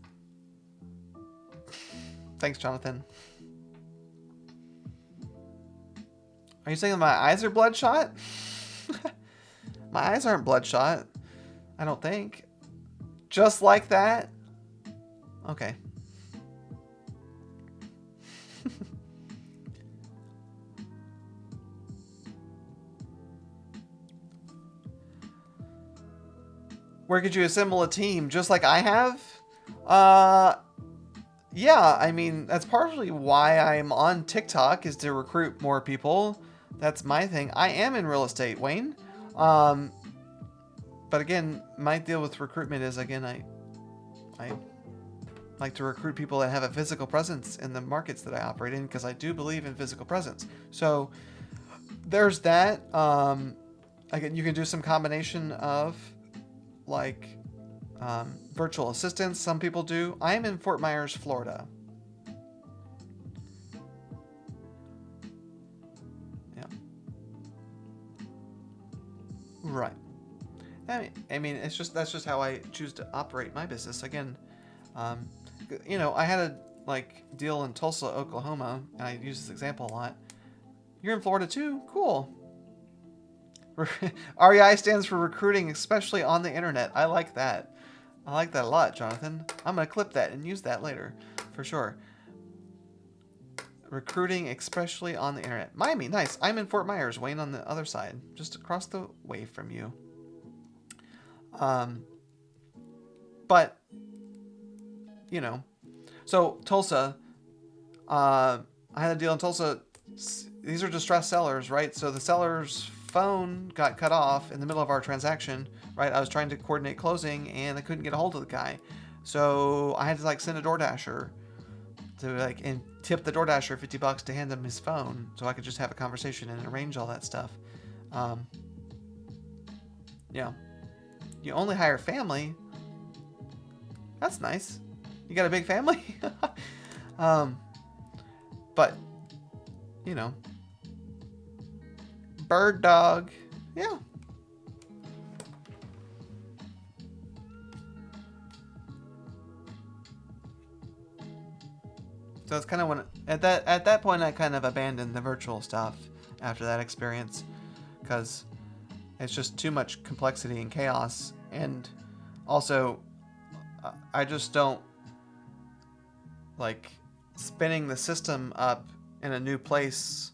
Thanks, Jonathan. Are you saying my eyes are bloodshot? My eyes aren't bloodshot. I don't think. Just like that? Okay. Where could you assemble a team? Just like I have? Yeah, I mean, that's partially why I'm on TikTok, is to recruit more people. That's my thing. I am in real estate, Wayne. But again, my deal with recruitment is, again, I like to recruit people that have a physical presence in the markets that I operate in, because I do believe in physical presence. So there's that. Again, you can do some combination of like virtual assistants. Some people do. I am in Fort Myers, Florida. Yeah. Right. I mean, it's just, that's just how I choose to operate my business. Again, you know, I had a like deal in Tulsa, Oklahoma, and I use this example a lot. You're in Florida too? Cool. REI stands for recruiting, especially on the internet. I like that. I like that a lot, Jonathan. I'm going to clip that and use that later, for sure. Recruiting, especially on the internet. Miami, nice. I'm in Fort Myers, Wayne, on the other side, just across the way from you. But, you know, so Tulsa, I had a deal in Tulsa. These are distressed sellers, right? So the seller's phone got cut off in the middle of our transaction, right? I was trying to coordinate closing and I couldn't get a hold of the guy. So I had to like send a DoorDasher to like, and tip the DoorDasher $50 to hand him his phone so I could just have a conversation and arrange all that stuff. Yeah. You only hire family. That's nice. You got a big family? But, you know, bird dog. Yeah. So it's kind of when at that point I kind of abandoned the virtual stuff after that experience, because it's just too much complexity and chaos, and also I just don't like spinning the system up in a new place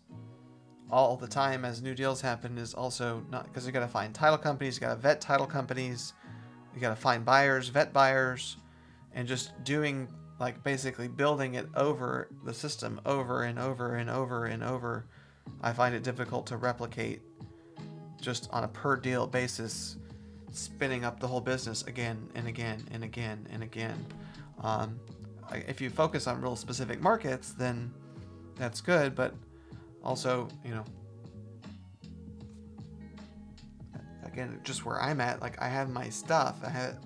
all the time as new deals happen is also not, because you got to find title companies, you got to vet title companies, you got to find buyers, vet buyers, and just doing like basically building it over the system over and over and over and over. I find it difficult to replicate just on a per deal basis, spinning up the whole business again and again and again and again. If you focus on real specific markets, then that's good, but also, you know, again, just where I'm at, like I have my stuff,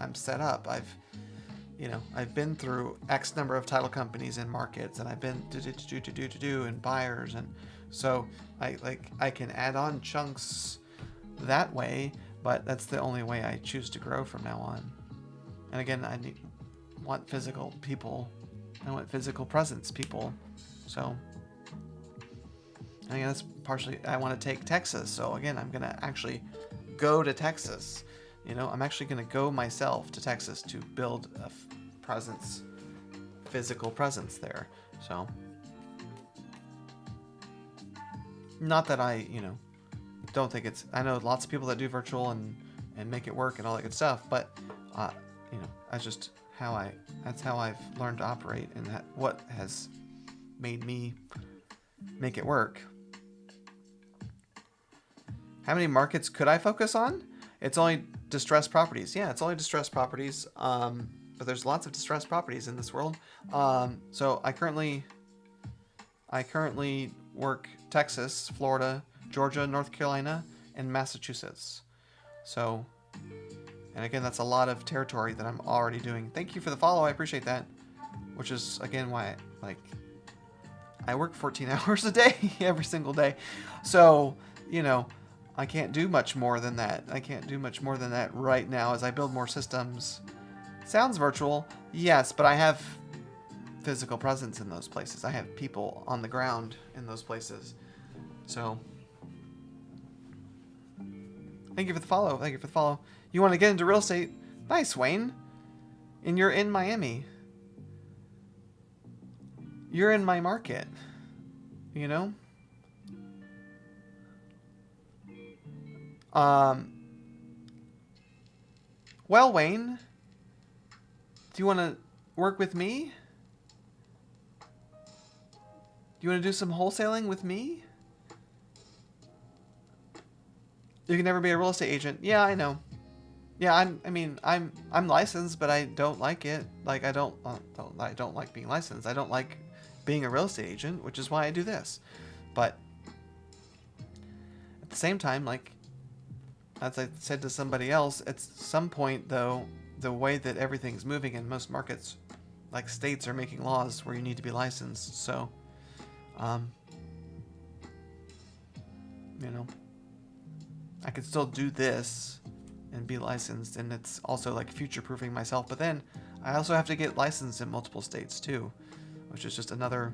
I'm set up. I've been through X number of title companies and markets, and I've been do and buyers, and so I can add on chunks that way, but that's the only way I choose to grow from now on. And again, want physical people. I want physical presence people. So again, that's partially, I want to take Texas. So again, I'm going to actually go to Texas. You know, I'm actually going to go myself to Texas to build a presence, physical presence there. So not that I, don't think it's, I know lots of people that do virtual and make it work and all that good stuff, but that's just that's how I've learned to operate, and that what has made me make it work. How many markets could I focus on? It's only distressed properties. Yeah, it's only distressed properties. But there's lots of distressed properties in this world. So I currently work Texas, Florida, Georgia, North Carolina, and Massachusetts. So, and again, that's a lot of territory that I'm already doing. Thank you for the follow. I appreciate that. Which is, again, why I work 14 hours a day, every single day. So, I can't do much more than that. I can't do much more than that right now as I build more systems. Sounds virtual, yes, but I have physical presence in those places. I have people on the ground in those places. So, Thank you for the follow. Thank you for the follow. You want to get into real estate? Nice, Wayne. And you're in Miami. You're in my market. You know? Well, Wayne, do you want to work with me? Do you want to do some wholesaling with me? You can never be a real estate agent. Yeah, I know. Yeah, I'm licensed, but I don't like it. Like I don't like being licensed. I don't like being a real estate agent, which is why I do this. But at the same time, like as I said to somebody else, at some point though, the way that everything's moving in most markets, like states are making laws where you need to be licensed. So, you know, I could still do this and be licensed, and it's also like future-proofing myself. But then I also have to get licensed in multiple states too, which is just another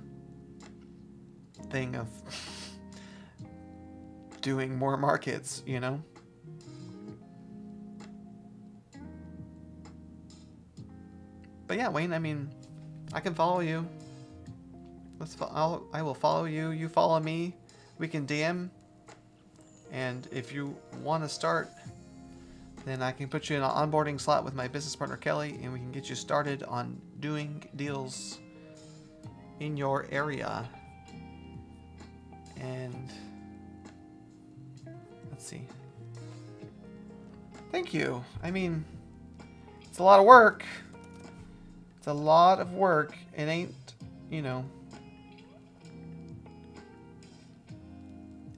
thing of doing more markets, you know? But yeah, Wayne, I mean, I can follow you. I will follow you. You follow me. We can DM. And if you want to start, then I can put you in an onboarding slot with my business partner, Kelly, and we can get you started on doing deals in your area. And let's see. Thank you. I mean, it's a lot of work. It's a lot of work. It ain't, you know,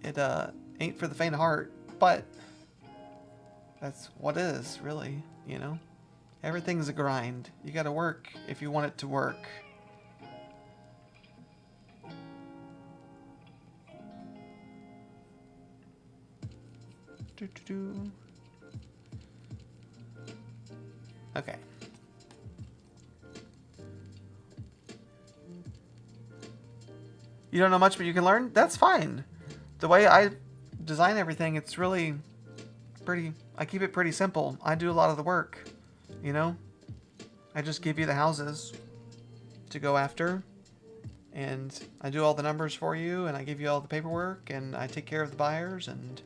it ain't for the faint of heart, but that's what it is, really, you know? Everything's a grind. You gotta work if you want it to work. Okay. You don't know much, but you can learn? That's fine. The way I design everything, it's really pretty... I keep it pretty simple. I do a lot of the work, you know? I just give you the houses to go after, and I do all the numbers for you, and I give you all the paperwork, and I take care of the buyers, and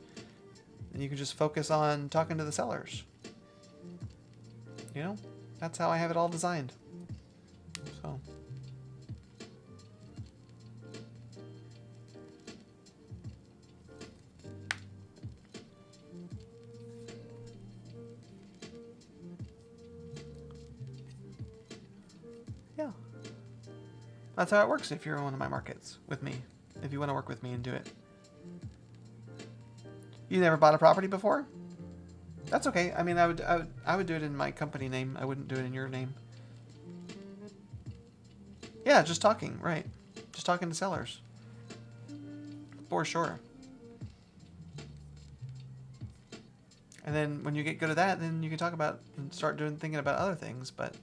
you can just focus on talking to the sellers. You know? That's how I have it all designed. So... yeah. That's how it works if you're in one of my markets with me. If you want to work with me and do it. You never bought a property before? That's okay. I mean, I would do it in my company name. I wouldn't do it in your name. Yeah, just talking, right. Just talking to sellers. For sure. And then when you get good at that, then you can talk about and start thinking about other things, but,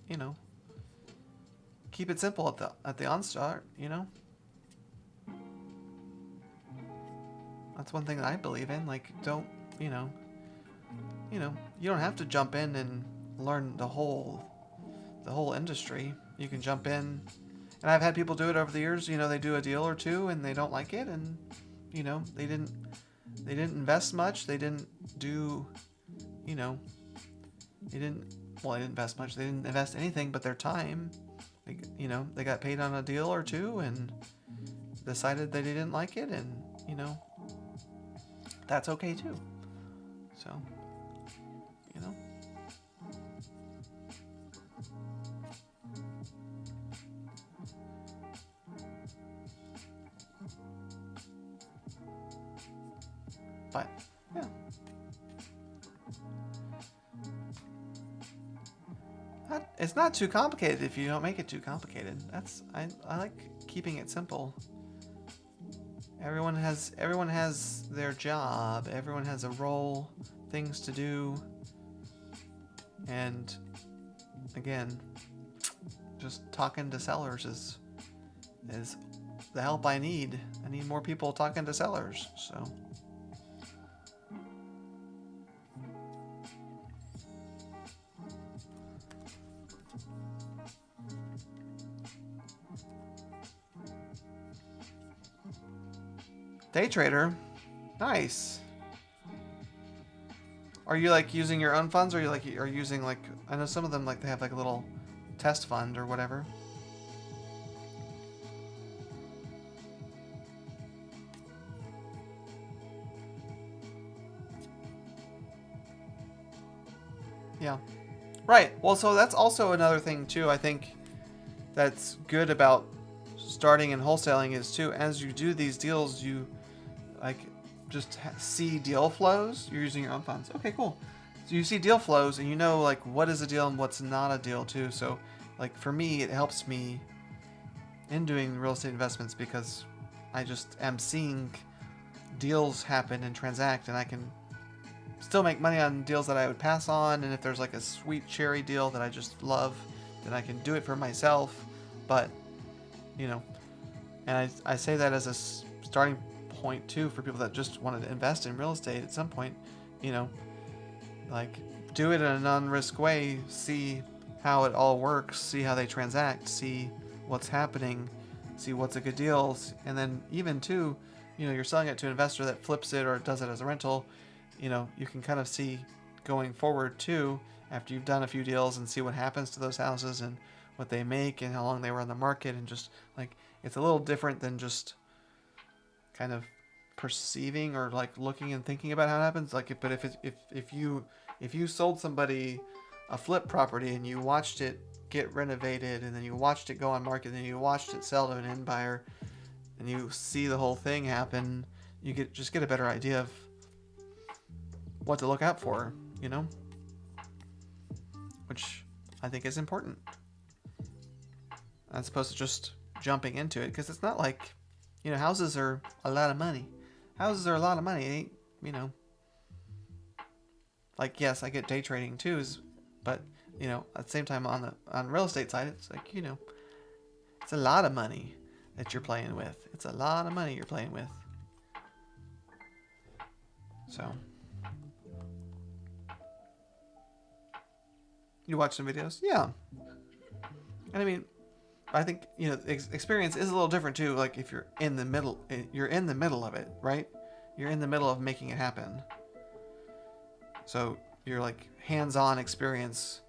you know, keep it simple at the onstart, you know? That's one thing that I believe in. Like, don't, you know, you don't have to jump in and learn the whole industry. You can jump in, and I've had people do it over the years. You know, they do a deal or two and they don't like it, and you know, they didn't invest much. They didn't do, you know, they didn't invest much. They didn't invest anything but their time. They, you know, they got paid on a deal or two and decided that they didn't like it, and you know, that's okay too. So, you know. But, yeah. It's not too complicated if you don't make it too complicated. I like keeping it simple. Everyone has their job. Everyone has a role, things to do. And again, just talking to sellers is the help I need. I need more people talking to sellers. So Day trader. Nice. Are you like using your own funds, or are you using like, I know some of them like they have like a little test fund or whatever. Yeah. Right. Well, so that's also another thing too. I think that's good about starting and wholesaling is too. As you do these deals, you like just see deal flows. You're using your own funds. Okay, cool. So you see deal flows, and you know like what is a deal and what's not a deal too. So like for me, it helps me in doing real estate investments because I just am seeing deals happen and transact, and I can still make money on deals that I would pass on. And if there's like a sweet cherry deal that I just love, then I can do it for myself. But you know, and I say that as a starting point too for people that just want to invest in real estate at some point. You know, like do it in a non-risk way, see how it all works, see how they transact, see what's happening, see what's a good deal, and then even too, you know, you're selling it to an investor that flips it or does it as a rental. You know, you can kind of see going forward too after you've done a few deals and see what happens to those houses and what they make and how long they were on the market, and just like it's a little different than just kind of perceiving or like looking and thinking about how it happens. Like, but if you sold somebody a flip property and you watched it get renovated and then you watched it go on market and then you watched it sell to an end buyer and you see the whole thing happen, you get a better idea of what to look out for, you know, which I think is important as opposed to just jumping into it, because it's not like, you know, houses are a lot of money. Houses are a lot of money. It ain't, you know, like, yes, I get day trading too, but you know, at the same time on the real estate side, it's like, you know, it's a lot of money that you're playing with. It's a lot of money you're playing with. So, you watch some videos? Yeah. And I mean, I think, you know, experience is a little different too. Like if you're in the middle of it, right? You're in the middle of making it happen. So you're like hands-on experience.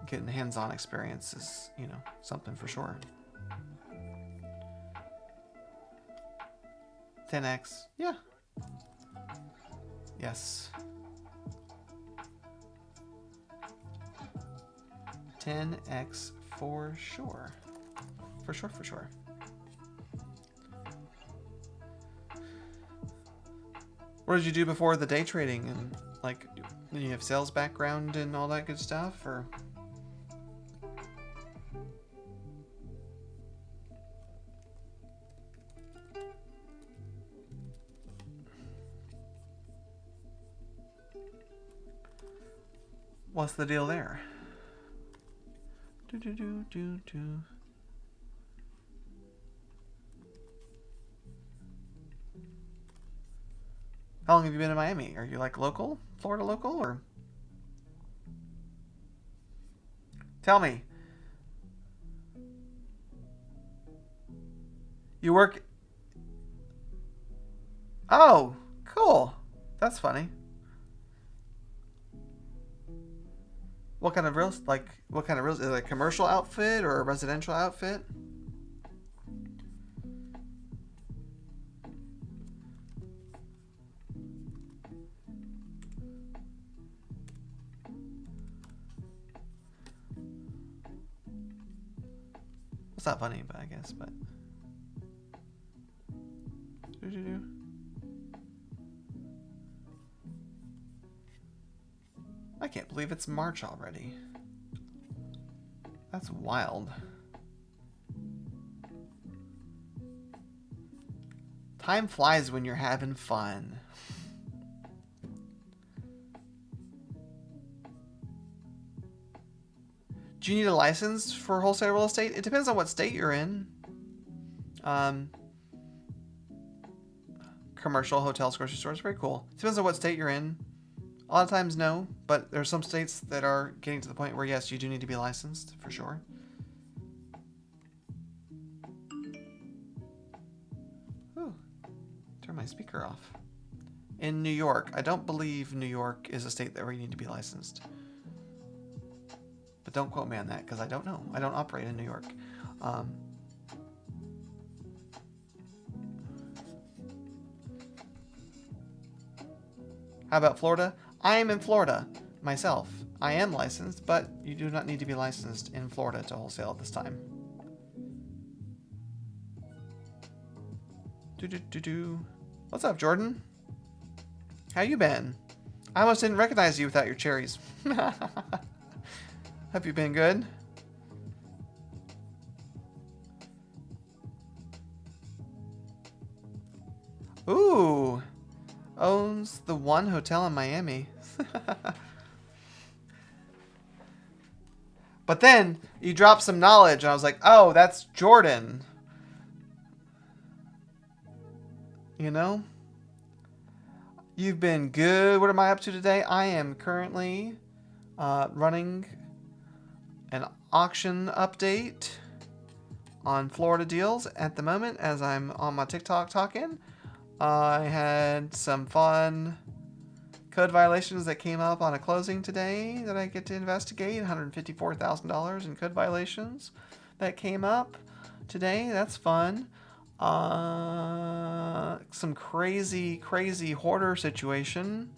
Getting hands-on experience is, you know, something for sure. 10x, yeah. Yes. 10x for sure. For sure, for sure. What did you do before the day trading? And like, do you have sales background and all that good stuff, or? What's the deal there? Do. How long have you been in Miami? Are you like local? Florida local, or? Tell me. You work... Oh, cool. That's funny. What kind of real... Like, what kind of real... Is it a commercial outfit or a residential outfit? It's not funny, but I guess, but... I can't believe it's March already. That's wild. Time flies when you're having fun. Do you need a license for wholesale real estate? It depends on what state you're in. Commercial, hotels, grocery stores, very cool. It depends on what state you're in. A lot of times, no, but there's some states that are getting to the point where, yes, you do need to be licensed, for sure. Ooh. Turn my speaker off. In New York. I don't believe New York is a state that we need to be licensed. But don't quote me on that, because I don't know. I don't operate in New York. How about Florida? I am in Florida myself. I am licensed, but you do not need to be licensed in Florida to wholesale at this time. What's up, Jordan? How you been? I almost didn't recognize you without your cherries. Have you been good? Ooh. Owns the one hotel in Miami. But then you dropped some knowledge and I was like, oh, that's Jordan. You know? You've been good. What am I up to today? I am currently running an auction update on Florida deals at the moment as I'm on my TikTok talking. I had some fun code violations that came up on a closing today that I get to investigate. $154,000 in code violations that came up today. That's fun. Some crazy hoarder situation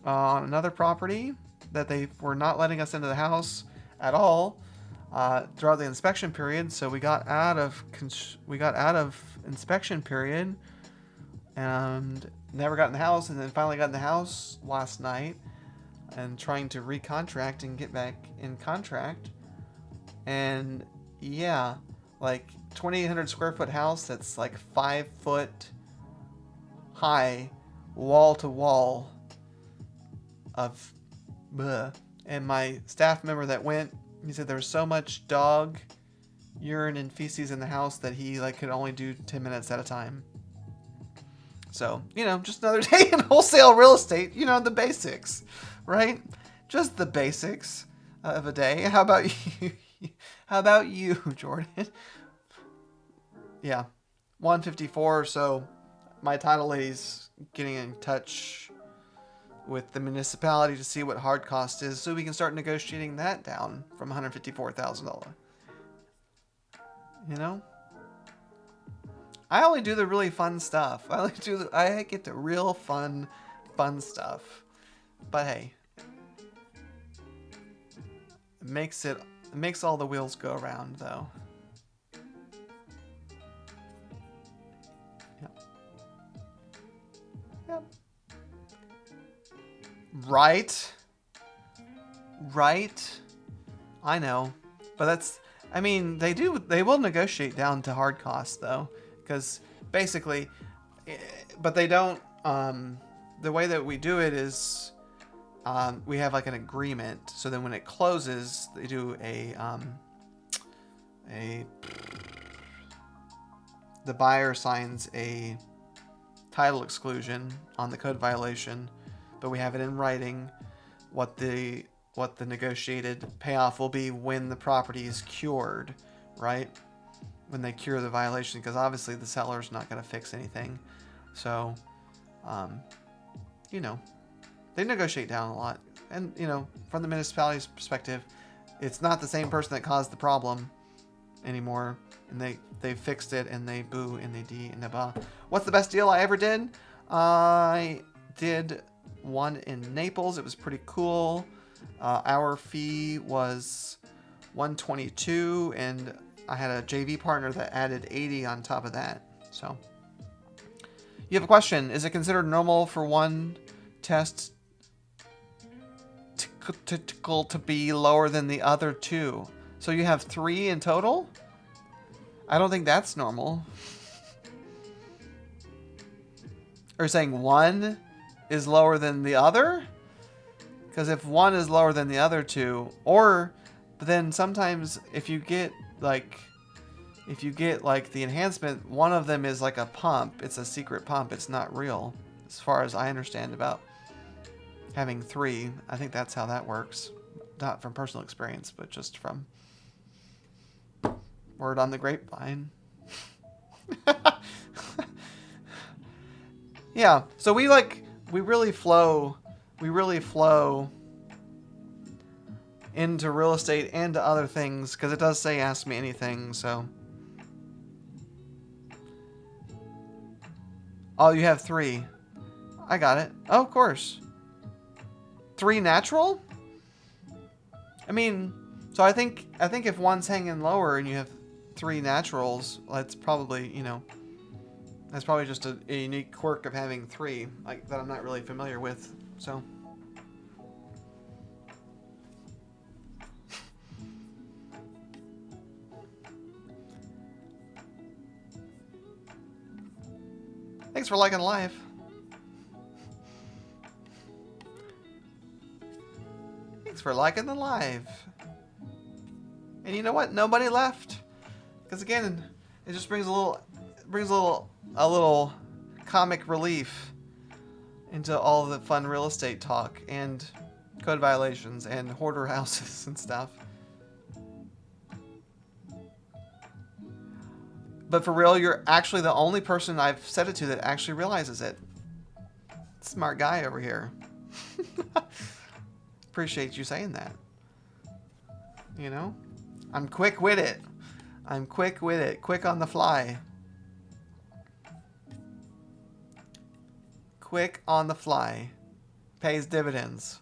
on another property that they were not letting us into the house at all throughout the inspection period. So we got out of inspection period and never got in the house, and then finally got in the house last night and trying to recontract and get back in contract. And yeah, like 2,800 square foot house that's like 5 foot high, wall to wall of bleh. And my staff member that went, he said there was so much dog urine and feces in the house that he like could only do 10 minutes at a time. So, you know, just another day in wholesale real estate, you know, the basics, right? Just the basics of a day. How about you? How about you, Jordan? Yeah, 154. So my title lady's getting in touch with the municipality to see what hard cost is so we can start negotiating that down from $154,000. You know? I only do the really fun stuff. I get the real fun stuff. But hey, it makes all the wheels go around though. Yep. Yep. Right. I know. But they will negotiate down to hard costs though. Because basically, but they don't, the way that we do it is we have like an agreement. So then when it closes, they do the buyer signs a title exclusion on the code violation, but we have it in writing what the negotiated payoff will be when the property is cured, right? When they cure the violation, because obviously the seller's not going to fix anything. So, you know, they negotiate down a lot. And, you know, from the municipality's perspective, it's not the same person that caused the problem anymore. And they fixed it, and they boo, and they dee, and they bah. What's the best deal I ever did? I did one in Naples. It was pretty cool. Our fee was $122, and I had a JV partner that added $80 on top of that. So, you have a question. Is it considered normal for one test to be lower than the other two? So you have 3 in total? I don't think that's normal. Are you saying one is lower than the other? Because if one is lower than the other two, but then sometimes if you get like the enhancement, one of them is like a pump. It's a secret pump. It's not real, as far as I understand about having 3. I think that's how that works. Not from personal experience, but just from word on the grapevine. Yeah, so we really flow into real estate and to other things, because it does say ask me anything. So oh, you have 3. I got it. Oh, of course. 3 natural? I mean, so I think if one's hanging lower and you have 3 naturals, that's probably, that's probably just a unique quirk of having 3, like, that I'm not really familiar with. So thanks for liking live. Thanks for liking the live. And you know what? Nobody left. Because again, it just brings a little comic relief into all the fun real estate talk and code violations and hoarder houses and stuff. But for real, you're actually the only person I've said it to that actually realizes it. Smart guy over here. Appreciate you saying that. I'm quick with it. Quick on the fly. Quick on the fly. Pays dividends.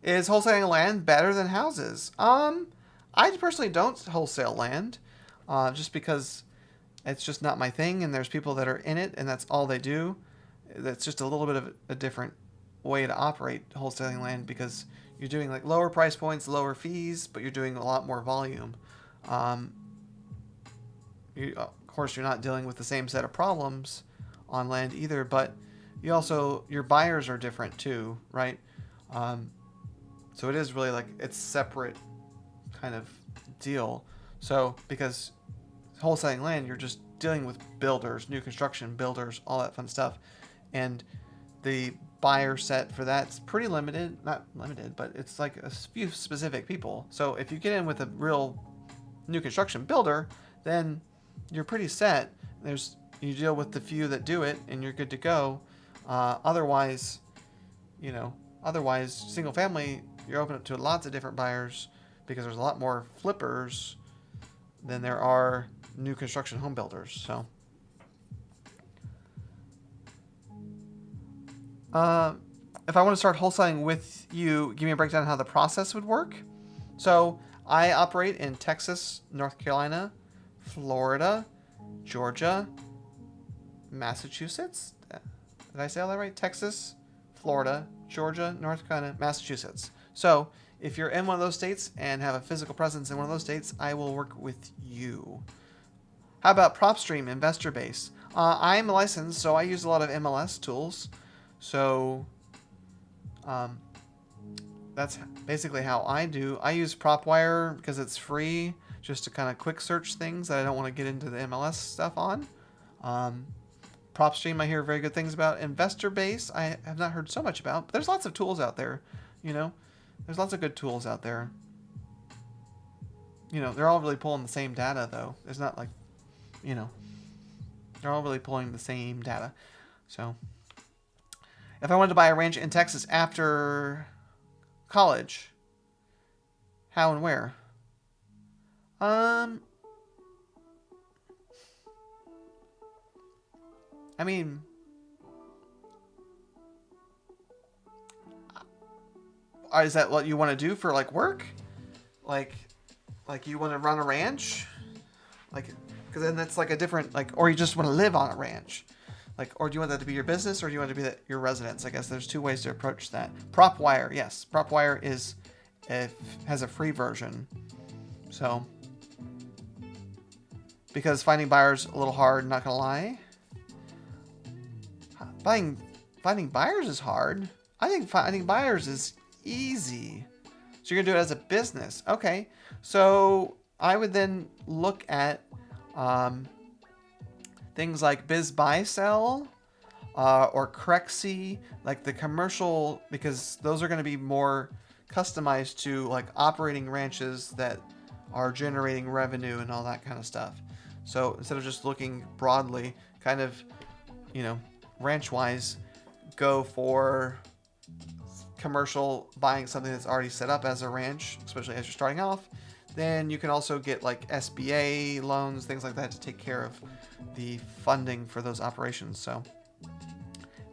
Is wholesaling land better than houses? I personally don't wholesale land, just because it's just not my thing, and there's people that are in it, and that's all they do. That's just a little bit of a different way to operate wholesaling land, because you're doing like lower price points, lower fees, but you're doing a lot more volume. Of course, you're not dealing with the same set of problems on land either, but your buyers are different too, right? So it is really like it's separate kind of deal. So because wholesaling land, you're just dealing with builders, new construction builders, all that fun stuff, and the buyer set for that's pretty limited. Not limited, but it's like a few specific people. So if you get in with a real new construction builder, then you're pretty set. You deal with the few that do it, and you're good to go. Otherwise, single family, you're open up to lots of different buyers, because there's a lot more flippers than there are new construction home builders. So if I want to start wholesaling with you, give me a breakdown of how the process would work. So I operate in Texas, North Carolina, Florida, Georgia, Massachusetts. Did I say all that right? Texas, Florida, Georgia, North Carolina, Massachusetts. So if you're in one of those states and have a physical presence in one of those states, I will work with you. How about PropStream, Investor Base? I'm licensed, so I use a lot of MLS tools. So that's basically how I do. I use PropWire because it's free, just to kind of quick search things that I don't want to get into the MLS stuff on. PropStream I hear very good things about. Investor Base I have not heard so much about, but there's lots of tools out there, There's lots of good tools out there. They're all really pulling the same data, though. It's not like, they're all really pulling the same data. So if I wanted to buy a ranch in Texas after college, how and where? I mean, is that what you want to do for like work? Like you want to run a ranch? Because then that's like a different, or you just want to live on a ranch. Or do you want that to be your business, or do you want it to be your residence? I guess there's 2 ways to approach that. PropWire, yes. PropWire has a free version. So, because finding buyers a little hard, not gonna lie. Finding buyers is hard. I think finding buyers is easy. So you're gonna do it as a business. Okay. So I would then look at things like BizBuySell or Crexy, like the commercial, because those are going to be more customized to like operating ranches that are generating revenue and all that kind of stuff. So instead of just looking broadly, kind of, you know, ranch-wise, go for commercial, buying something that's already set up as a ranch, especially as you're starting off. Then you can also get like SBA loans, things like that, to take care of the funding for those operations. So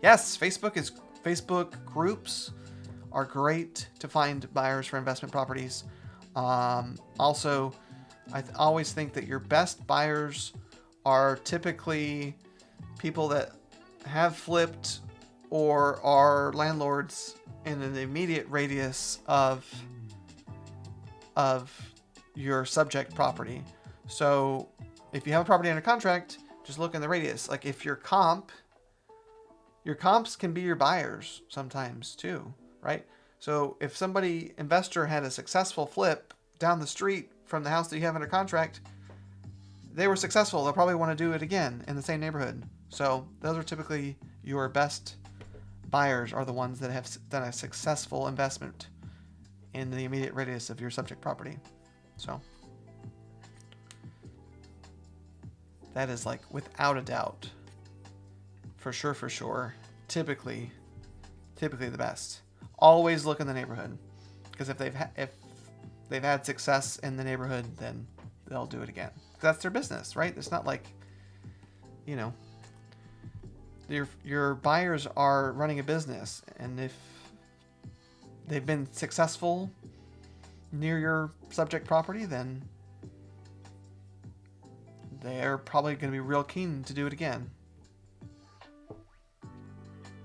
yes, Facebook groups are great to find buyers for investment properties. Also, I always think that your best buyers are typically people that have flipped or are landlords in an immediate radius of your subject property. So if you have a property under contract, just look in the radius. Like if your comps can be your buyers sometimes too, right? So if somebody investor had a successful flip down the street from the house that you have under contract, they were successful. They'll probably want to do it again in the same neighborhood. So those are typically your best buyers, are the ones that have done a successful investment in the immediate radius of your subject property. So that is like without a doubt, for sure, typically the best. Always look in the neighborhood, because if they've had success in the neighborhood, then they'll do it again. That's their business, right? It's not like, you know, your buyers are running a business, and if they've been successful near your subject property, then they're probably going to be real keen to do it again.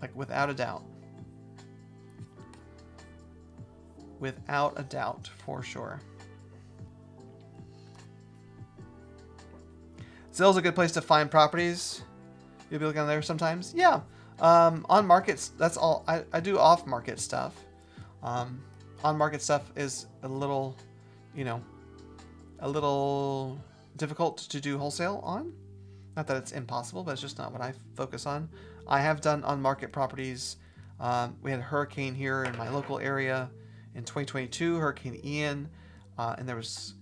Like without a doubt. Without a doubt, for sure. Zill's a good place to find properties. You'll be looking on there sometimes. Yeah. On markets, that's all. I do off market stuff. On market stuff is a little, you know, a little difficult to do wholesale on. Not that it's impossible, but it's just not what I focus on. I have done on market properties. We had a hurricane here in my local area in 2022, Hurricane Ian, and there was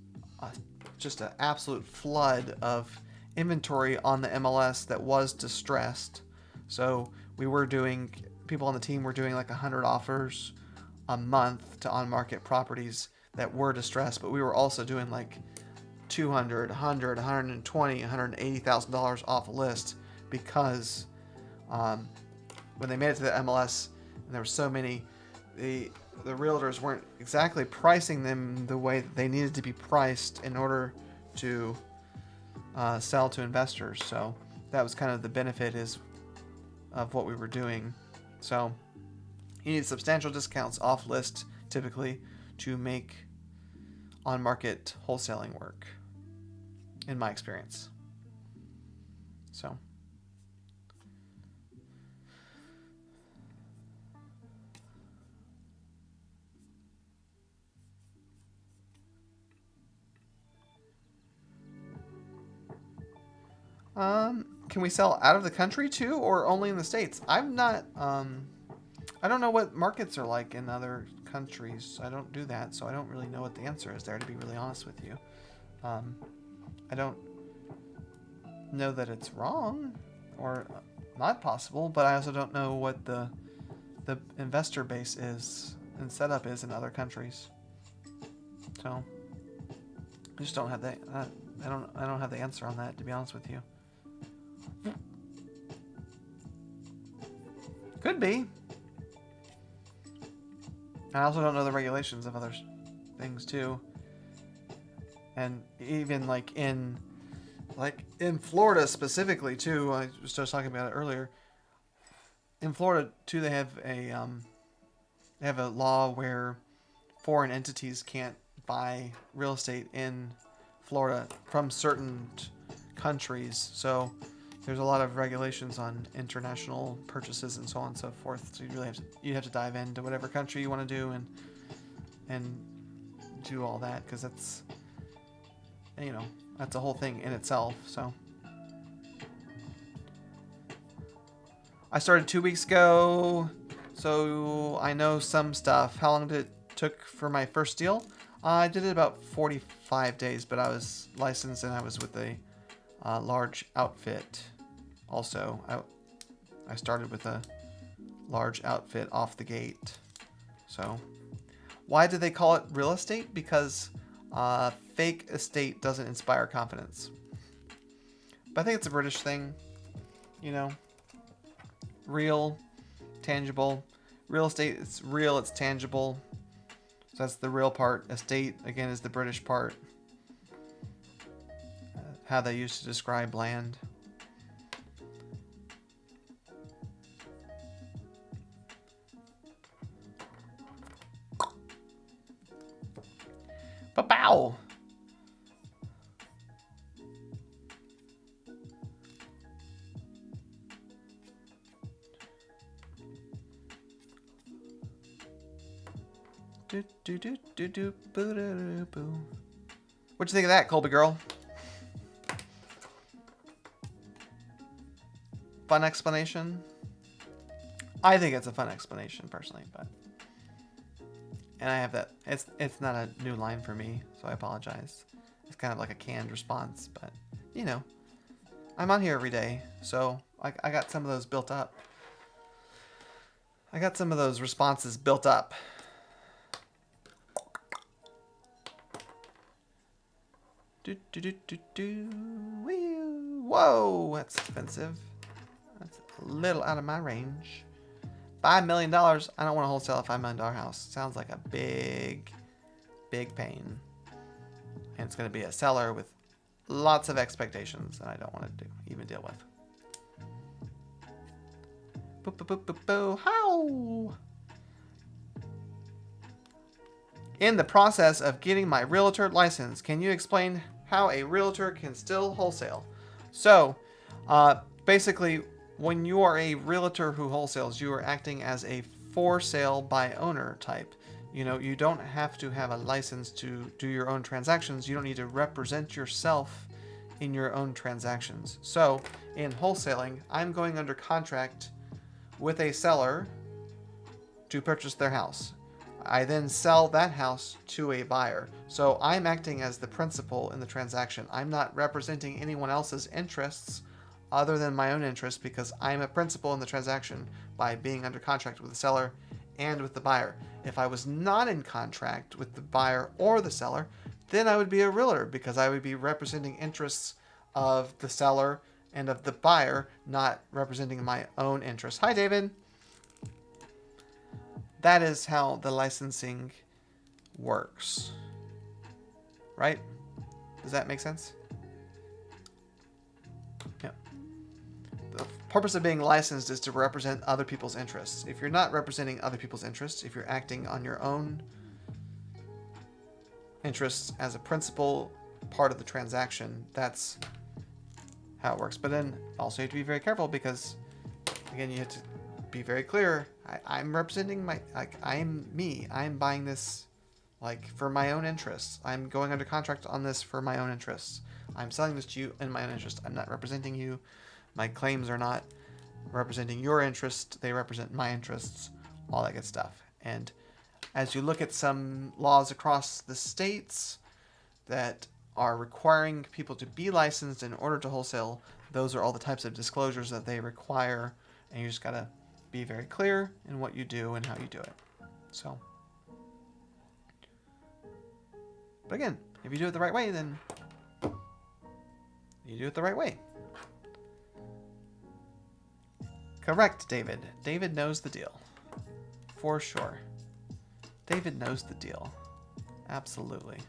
just an absolute flood of inventory on the MLS that was distressed. So we were doing, people on the team were doing like 100 offers a month to on-market properties that were distressed, but we were also doing like $200, $100, $120, $180,000 off a list, because when they made it to the MLS and there were so many, the realtors weren't exactly pricing them the way that they needed to be priced in order to sell to investors. So that was kind of the benefit of what we were doing. So you need substantial discounts off list typically to make on market wholesaling work, in my experience. So can we sell out of the country too, or only in the States? I'm not, I don't know what markets are like in other countries. I don't do that, so I don't really know what the answer is there, to be really honest with you. I don't know that it's wrong or not possible, but I also don't know what the investor base is and setup is in other countries. So I just don't have that. I don't have the answer on that, to be honest with you. Could be. I also don't know the regulations of other things too. And even like in Florida specifically too, I was just talking about it earlier. In Florida too, they have a law where foreign entities can't buy real estate in Florida from certain countries. So there's a lot of regulations on international purchases and so on and so forth. So you really have to dive into whatever country you want to do and do all that, because that's, you know, that's a whole thing in itself. So I started 2 weeks ago, so I know some stuff. How long did it took for my first deal? I did it about 45 days, but I was licensed and I was with a large outfit. Also, I started with a large outfit off the gate. So, why do they call it real estate? Because fake estate doesn't inspire confidence. But I think it's a British thing. You know, real, tangible. Real estate, it's real, it's tangible. So that's the real part. Estate, again, is the British part. How they used to describe land. Ba-bow! Do do do do do boo doo boo. What'd you think of that, Colby girl? Fun explanation? I think it's a fun explanation personally, but and I have that. It's not a new line for me, so I apologize. It's kind of like a canned response, but you know, I'm on here every day, so I got some of those built up. I got some of those responses built up. Do, do, do, do, do. Whoa, that's expensive. That's a little out of my range. $5 million. I don't want to wholesale a $5 million house. Sounds like a big, big pain. And it's going to be a seller with lots of expectations that I don't want to even deal with. Boo, boo, boo, boo, boo. How? In the process of getting my realtor license, can you explain how a realtor can still wholesale? So, basically, when you are a realtor who wholesales, you are acting as a for sale by owner type. You know, you don't have to have a license to do your own transactions. You don't need to represent yourself in your own transactions. So, in wholesaling, I'm going under contract with a seller to purchase their house. I then sell that house to a buyer. So I'm acting as the principal in the transaction. I'm not representing anyone else's interests other than my own interests because I'm a principal in the transaction by being under contract with the seller and with the buyer. If I was not in contract with the buyer or the seller, then I would be a realtor because I would be representing interests of the seller and of the buyer, not representing my own interests. Hi, David. That is how the licensing works. Right? Does that make sense? Yeah. The purpose of being licensed is to represent other people's interests. If you're not representing other people's interests, if you're acting on your own interests as a principal part of the transaction, that's how it works. But then also you have to be very careful because, again, you have to be very clear. I'm representing my, like, I'm me. I'm buying this, like, for my own interests. I'm going under contract on this for my own interests. I'm selling this to you in my own interest. I'm not representing you. My claims are not representing your interest. They represent my interests, all that good stuff. And as you look at some laws across the states that are requiring people to be licensed in order to wholesale, those are all the types of disclosures that they require, and you just gotta be very clear in what you do and how you do it. So, but again, if you do it the right way, then you do it the right way. Correct, David. David knows the deal. For sure. David knows the deal. Absolutely.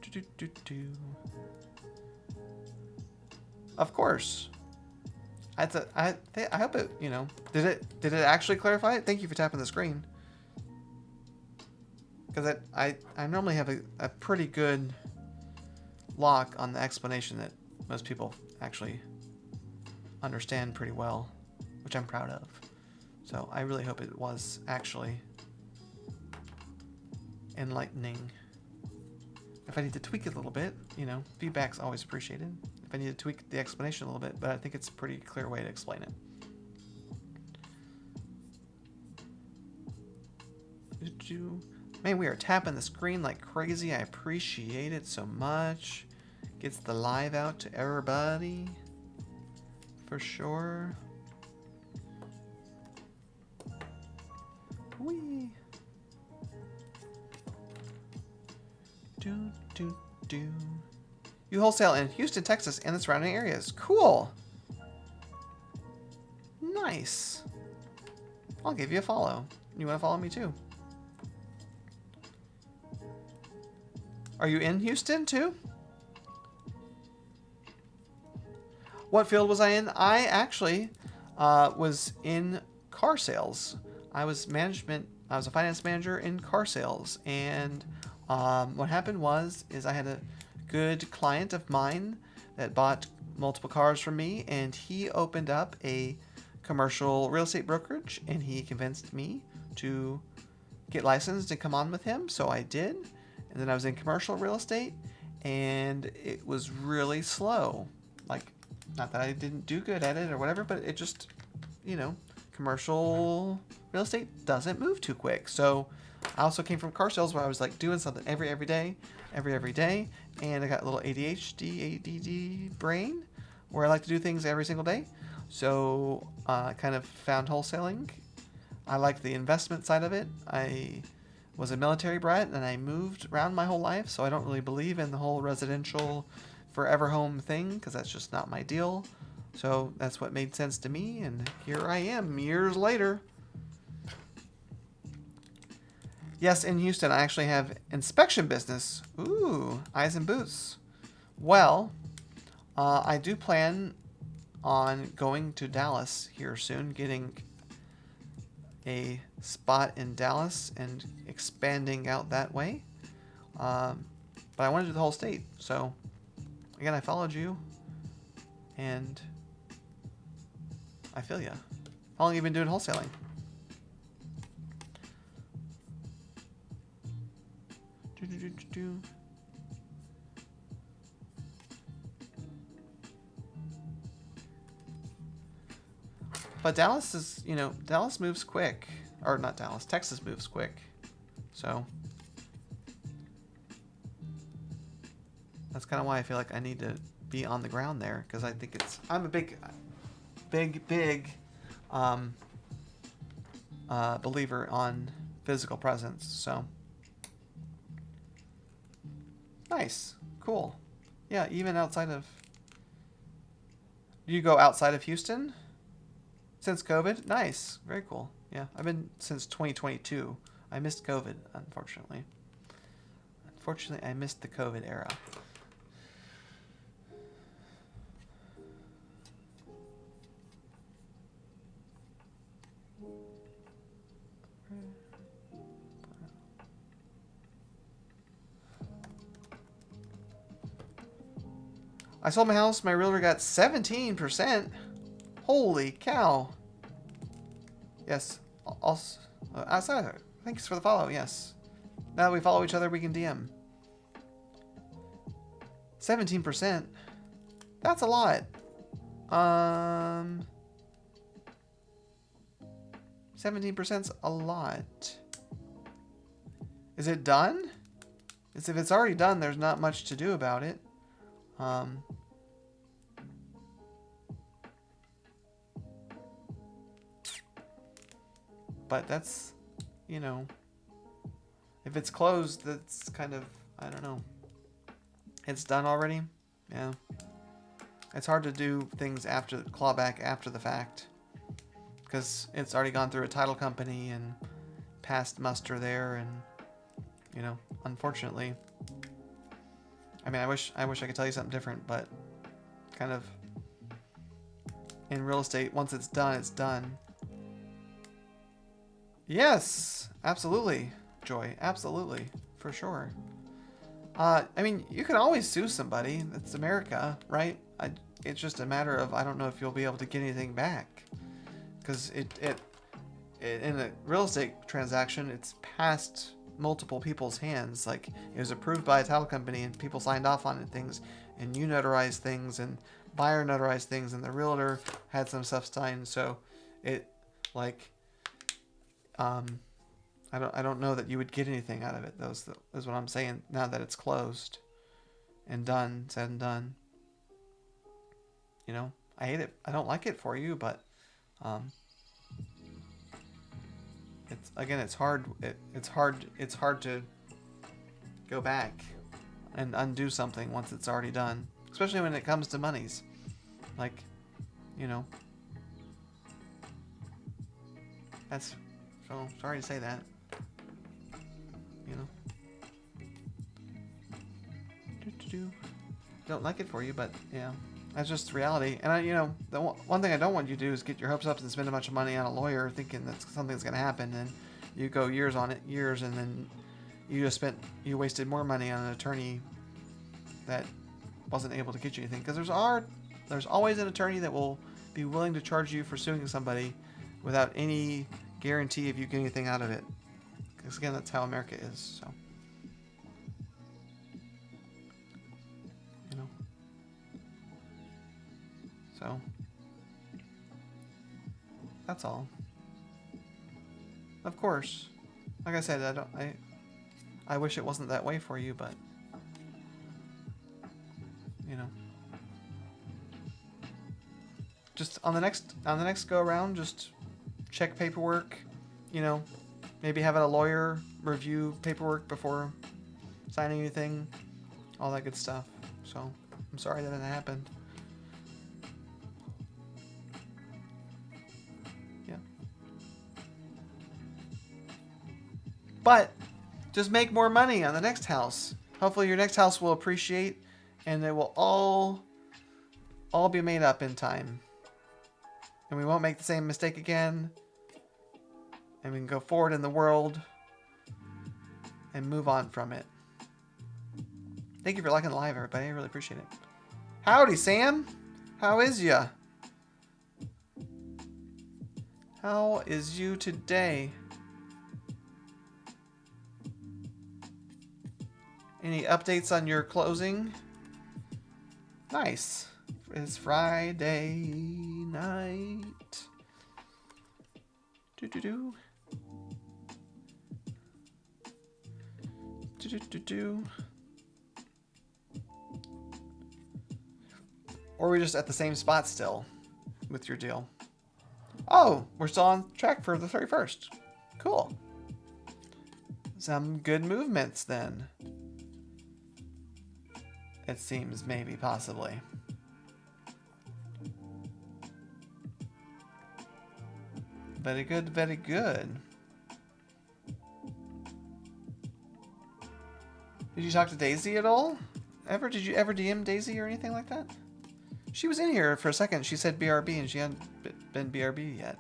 Do, do, do, do. Of course. I hope it, you know, did it actually clarify it? Thank you for tapping the screen. Because I normally have a pretty good lock on the explanation that most people actually understand pretty well, which I'm proud of. So I really hope it was actually enlightening. If I need to tweak it a little bit, you know, feedback's always appreciated. If I need to tweak the explanation a little bit, but I think it's a pretty clear way to explain it. Man, we are tapping the screen like crazy. I appreciate it so much. Gets the live out to everybody. For sure. Whee. Do. You wholesale in Houston, Texas, and the surrounding areas. Cool. Nice. I'll give you a follow. You want to follow me too? Are you in Houston too? What field was I in? I actually was in car sales. I was a finance manager in car sales, and what happened is I had a good client of mine that bought multiple cars from me, and he opened up a commercial real estate brokerage, and he convinced me to get licensed and come on with him. So I did, and then I was in commercial real estate, and it was really slow. Like, not that I didn't do good at it or whatever, but it just, commercial real estate doesn't move too quick. So I also came from car sales where I was like doing something every day, and I got a little ADHD, ADD brain where I like to do things every single day. So I kind of found wholesaling. I liked the investment side of it. I was a military brat and I moved around my whole life, so I don't really believe in the whole residential forever home thing because that's just not my deal. So that's what made sense to me, and here I am years later. Yes, in Houston, I actually have inspection business. Ooh, eyes and boots. Well, I do plan on going to Dallas here soon, getting a spot in Dallas and expanding out that way. But I want to do the whole state. So, again, I followed you, and I feel ya. How long have you been doing wholesaling? But Dallas is, Dallas moves quick. Or not Dallas, Texas moves quick. So that's kind of why I feel like I need to be on the ground there, because I think I'm a big believer on physical presence. So nice, cool. Yeah, even outside of. Do you go outside of Houston since COVID? Nice, very cool. Yeah, I've been since 2022. I missed COVID, unfortunately. Unfortunately, I missed the COVID era. I sold my house. My realtor got 17%. Holy cow. Yes. Also, outside. Thanks for the follow. Yes. Now that we follow each other, we can DM. 17%. That's a lot. 17%'s a lot. Is it done? If it's already done, there's not much to do about it. But that's, if it's closed, that's kind of, I don't know. It's done already? Yeah. It's hard to do things clawback after the fact. Because it's already gone through a title company and passed muster there, and, unfortunately. I mean, I wish I could tell you something different, but kind of in real estate, once it's done, it's done. Yes, absolutely, Joy. Absolutely, for sure. I mean, you can always sue somebody. It's America, right? It's just a matter of I don't know if you'll be able to get anything back, because it in a real estate transaction, it's passed multiple people's hands. Like, it was approved by a title company, and people signed off on it, things, and you notarized things, and buyer notarized things, and the realtor had some stuff signed. So it, like, I I don't know that you would get anything out of it. Those is what I'm saying. Now that it's closed and done, said and done. You know, I hate it. I don't like it for you, but it's again, it's hard. It's hard to go back and undo something once it's already done, especially when it comes to monies. Like, you know, that's so sorry to say that. You know, don't like it for you, but yeah, that's just reality. And you know, the one thing I don't want you to do is get your hopes up and spend a bunch of money on a lawyer, thinking that something's going to happen, and you go years on it, and then you wasted more money on an attorney that wasn't able to get you anything. Because there's always an attorney that will be willing to charge you for suing somebody without any guarantee of you getting anything out of it. Because again, that's how America is. So, you know. So, that's all. Of course, like I said, I wish it wasn't that way for you, but you know, just on the next go around, just check paperwork. You know, maybe have a lawyer review paperwork before signing anything, all that good stuff. So I'm sorry that it happened. Yeah. But just make more money on the next house. Hopefully your next house will appreciate and it will all be made up in time. And we won't make the same mistake again. And we can go forward in the world and move on from it. Thank you for liking the live, everybody. I really appreciate it. Howdy, Sam. How is ya? How is you today? Any updates on your closing? Nice. It's Friday night. Do. Or are we just at the same spot still with your deal? Oh, we're still on track for the 31st. Cool. Some good movements then. It seems, maybe, possibly. Very good, very good. Did you talk to Daisy at all? Did you ever DM Daisy or anything like that? She was in here for a second. She said BRB and she hadn't been BRB yet.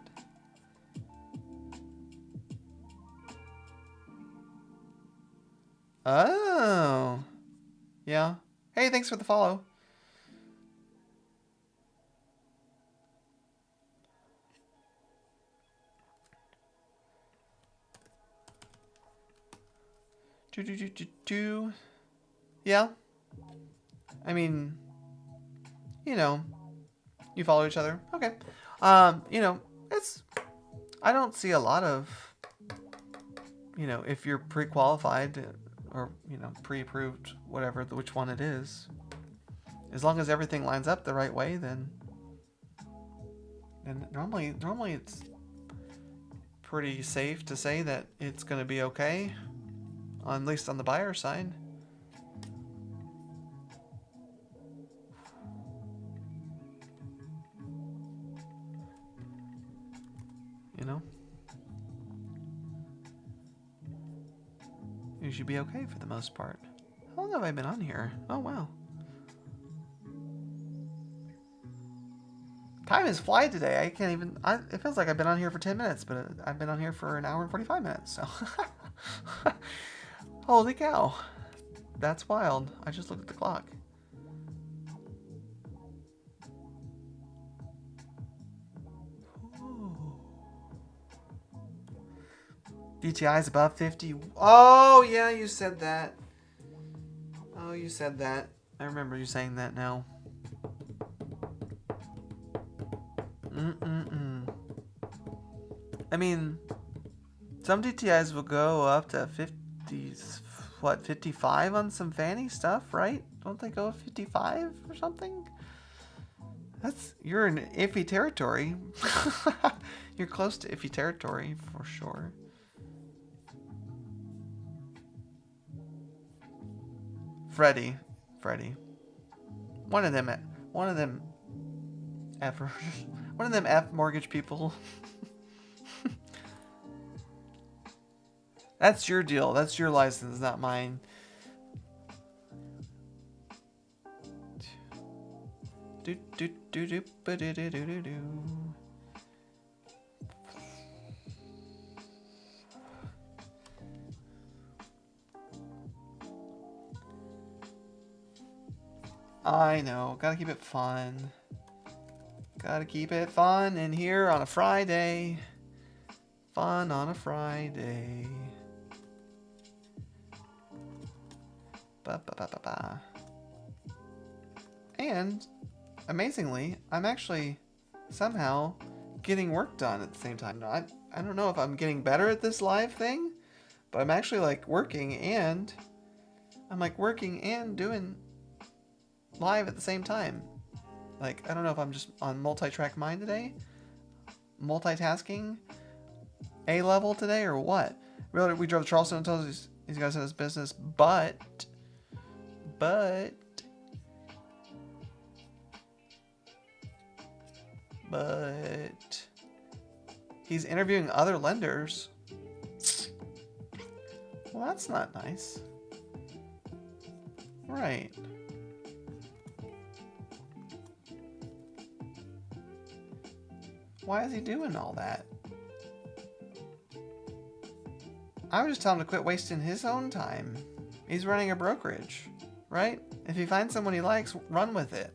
Oh. Yeah. Hey, thanks for the follow. Yeah. I mean, you know, you follow each other. Okay. You know, I don't see a lot of, you know, if you're pre-qualified or, you know, pre-approved, whatever, which one it is. As long as everything lines up the right way, then normally it's pretty safe to say that it's going to be okay, at least on the buyer side. You know? You should be okay for the most part. How long have I been on here? Oh, wow. Time has flied today. I can't even... it feels like I've been on here for 10 minutes, but I've been on here for an hour and 45 minutes, so... Holy cow. That's wild. I just looked at the clock. DTI is above 50. Oh, yeah, you said that. Oh, you said that. I remember you saying that now. I mean, Some DTIs will go up to 50s, what, 55 on some Fanny stuff, right? Don't they go 55 or something? You're in iffy territory. You're close to iffy territory for sure. Freddie. One of them F one of them F mortgage people. That's your deal. That's your license, not mine. I know. Gotta keep it fun. Gotta keep it fun in here on a Friday. Fun on a Friday. Ba-ba-ba-ba-ba. And, amazingly, I'm actually somehow getting work done at the same time. I don't know if I'm getting better at this live thing, but I'm actually like working and doing live at the same time. Like, I don't know if I'm just on multi-track mind today, multitasking A level today, or what. Really, we drove to Charleston and told these guys in his business, but he's interviewing other lenders. Well, that's not nice. Right. Why is he doing all that? I would just tell him to quit wasting his own time. He's running a brokerage, right? If he finds someone he likes, run with it.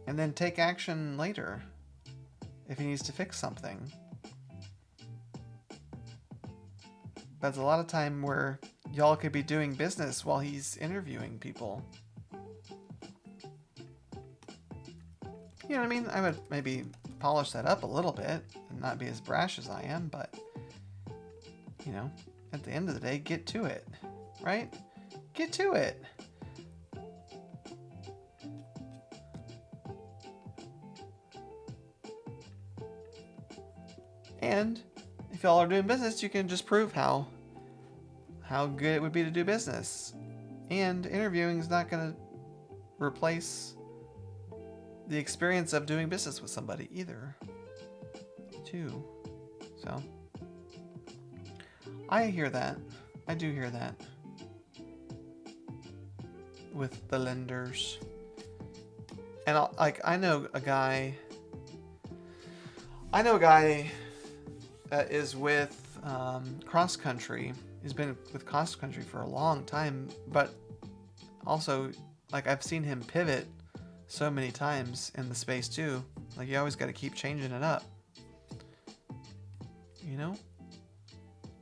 And then take action later if he needs to fix something. That's a lot of time where y'all could be doing business while he's interviewing people. You know what I mean? I would maybe polish that up a little bit and not be as brash as I am, but, you know, at the end of the day, get to it, right? Get to it. And if y'all are doing business, you can just prove how good it would be to do business. And interviewing is not going to replace the experience of doing business with somebody either, too. So, I hear that. I do hear that. With the lenders. And I know a guy that is with Cross Country. He's been with Cross Country for a long time, but also, like, I've seen him pivot so many times in the space too. Like, you always got to keep changing it up, you know,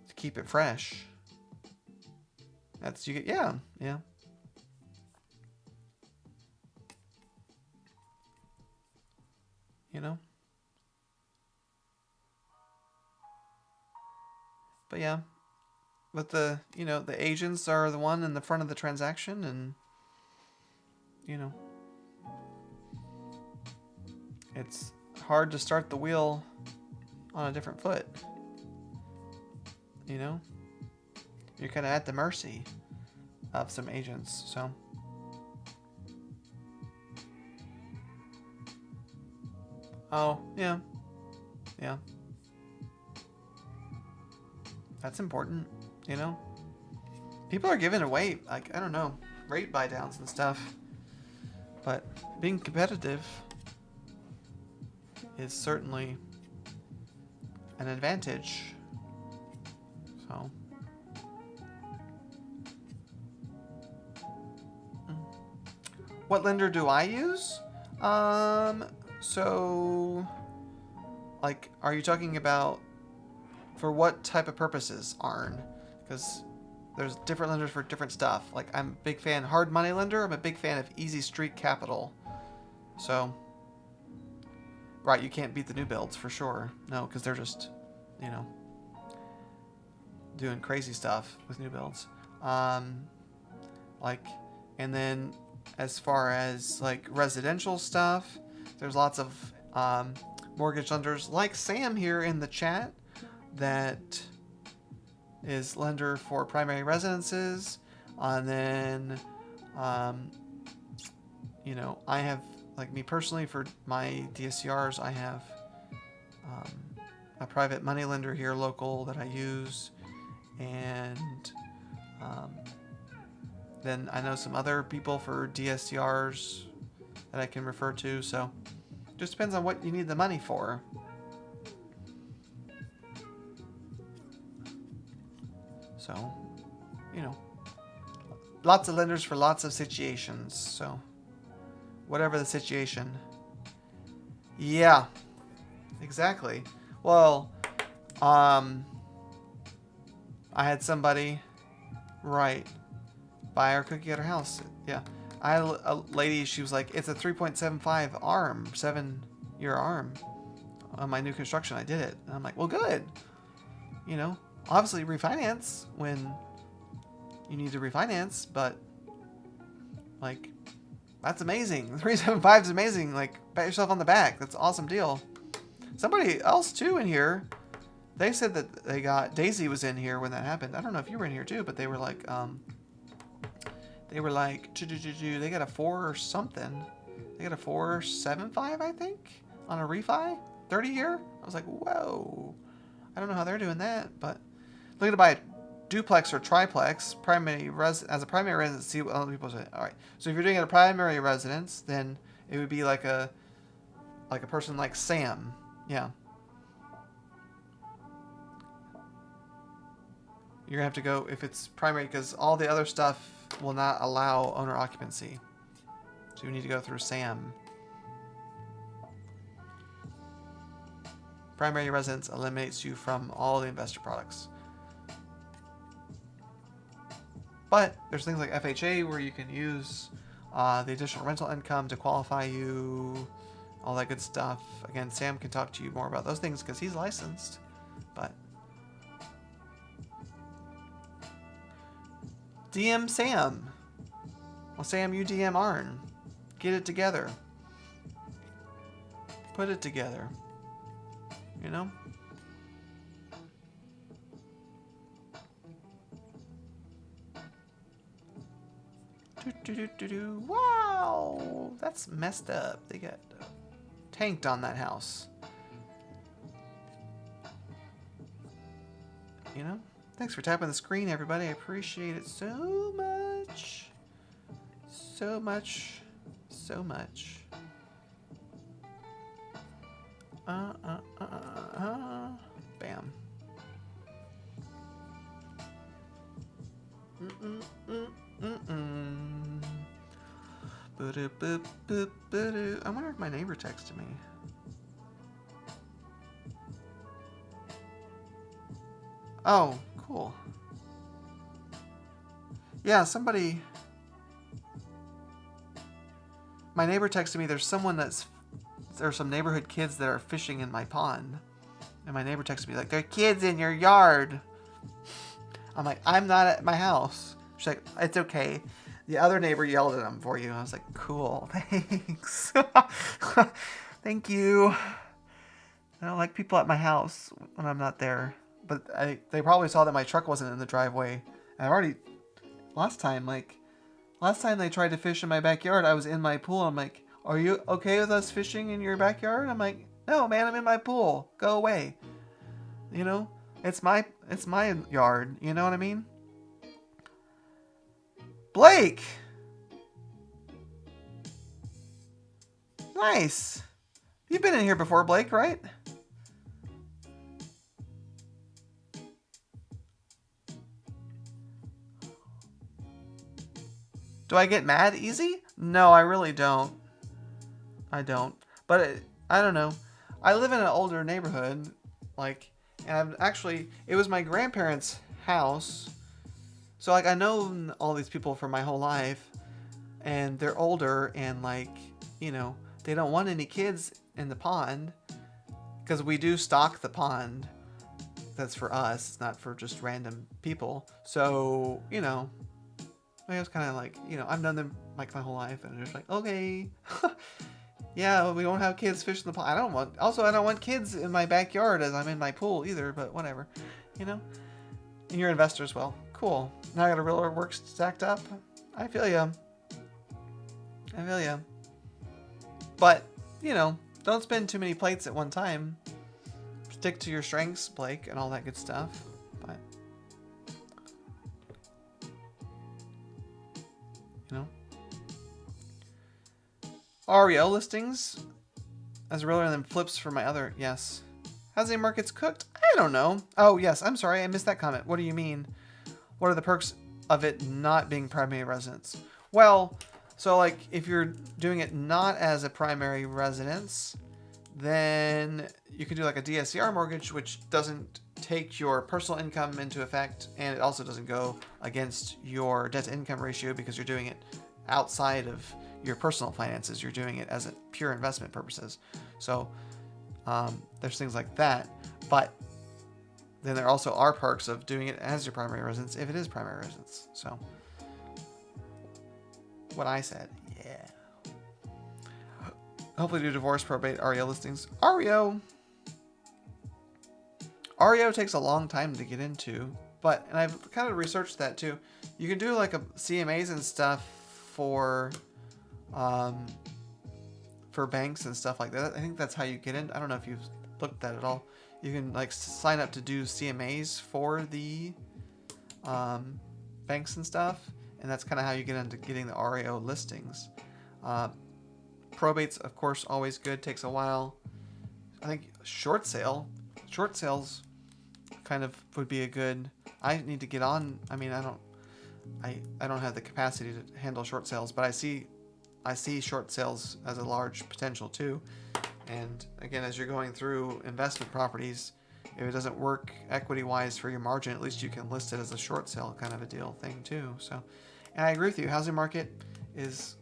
to keep it fresh. That's yeah. You know. But yeah, but the agents are the one in the front of the transaction, and it's hard to start the wheel on a different foot. You're kind of at the mercy of some agents. So oh yeah. That's important, People are giving away, like, I don't know, rate buy downs and stuff. But being competitive is certainly an advantage. So. What lender do I use? So, like, are you talking about for what type of purposes, Arn? Because there's different lenders for different stuff. Like, I'm a big fan hard money lender. I'm a big fan of Easy Street Capital. So, right, you can't beat the new builds for sure. No, because they're just, doing crazy stuff with new builds. Like, and then as far as like residential stuff, there's lots of mortgage lenders like Sam here in the chat that is lender for primary residences. And then, you know, I have, like me personally, for my DSCRs, I have a private money lender here local that I use. And then I know some other people for DSCRs that I can refer to. So just depends on what you need the money for. So, you know, lots of lenders for lots of situations. So whatever the situation. Yeah, exactly. Well, I had somebody, right, buy our cookie cutter house. Yeah. I had a lady, she was like, it's a 3.75 ARM, 7-year ARM on my new construction. I did it. And I'm like, well, good. You know, obviously refinance when you need to refinance, but like, that's amazing. 375 is amazing. Like, pat yourself on the back. That's an awesome deal. Somebody else too in here, they said that they got, Daisy was in here when that happened. I don't know if you were in here too, but they were like, they got a 4 or something. They got a 4.75, I think, on a refi, 30 year. I was like, whoa. I don't know how they're doing that, but looking to buy a duplex or triplex, as a primary residence. See what other people say. All right. So if you're doing it a primary residence, then it would be like a person like Sam. Yeah. You're gonna have to go if it's primary, because all the other stuff will not allow owner occupancy. So you need to go through Sam. Primary residence eliminates you from all the investor products. But there's things like FHA where you can use the additional rental income to qualify you, all that good stuff. Again, Sam can talk to you more about those things because he's licensed. But DM Sam. Well, Sam, you DM Arn. Get it together. Put it together. You know? Wow! That's messed up. They got tanked on that house. You know? Thanks for tapping the screen, everybody. I appreciate it so much. So much. So much. Bam. I wonder if my neighbor texted me. Oh, cool. Yeah, somebody... My neighbor texted me, there's some neighborhood kids that are fishing in my pond. And my neighbor texted me, like, there are kids in your yard. I'm like, I'm not at my house. She's like, it's okay. The other neighbor yelled at them for you. I was like, cool, thanks. Thank you. I don't like people at my house when I'm not there. But they probably saw that my truck wasn't in the driveway. And last time they tried to fish in my backyard, I was in my pool. I'm like, are you okay with us fishing in your backyard? I'm like, no, man, I'm in my pool. Go away. You know, it's my yard. You know what I mean? Blake! Nice. You've been in here before, Blake, right? Do I get mad easy? No, I really don't. I don't. But I don't know. I live in an older neighborhood, and it was my grandparents' house. So, I know all these people for my whole life, and they're older, and, they don't want any kids in the pond, because we do stock the pond. that's for us. It's not for just random people. So, you know, I was kind of like, you know, I've done them like my whole life, and it's like, okay, yeah, we don't have kids fishing the pond. I don't want kids in my backyard as I'm in my pool either. But whatever, you know. And you're an investor as well. Cool. Now I got a realtor work stacked up. I feel ya. I feel ya. But you know, don't spin too many plates at one time. Stick to your strengths, Blake, and all that good stuff. But you know, REO listings as a realtor and then flips for my other. Yes. Housing market's cooked? I don't know. Oh, yes. I'm sorry. I missed that comment. What do you mean? What are the perks of it not being primary residence? Well, so like if you're doing it not as a primary residence, then you can do like a DSCR mortgage, which doesn't take your personal income into effect, and it also doesn't go against your debt to income ratio because you're doing it outside of your personal finances. You're doing it as a pure investment purposes. So there's things like that, but then there also are perks of doing it as your primary residence if it is primary residence. So what I said, yeah. Hopefully do divorce, probate, REO listings. REO takes a long time to get into, and I've kind of researched that too. You can do like a CMAs and stuff for banks and stuff like that. I think that's how you get in. I don't know if you've looked at it at all. You can like sign up to do CMAs for the banks and stuff, and that's kind of how you get into getting the REO listings. Probate's of course always good. Takes a while. I think short sales kind of would be a good. I need to get on. I mean, I don't have the capacity to handle short sales, but I see short sales as a large potential too. And again, as you're going through investment properties, if it doesn't work equity wise for your margin, at least you can list it as a short sale kind of a deal thing too. So, and I agree with you. Housing market is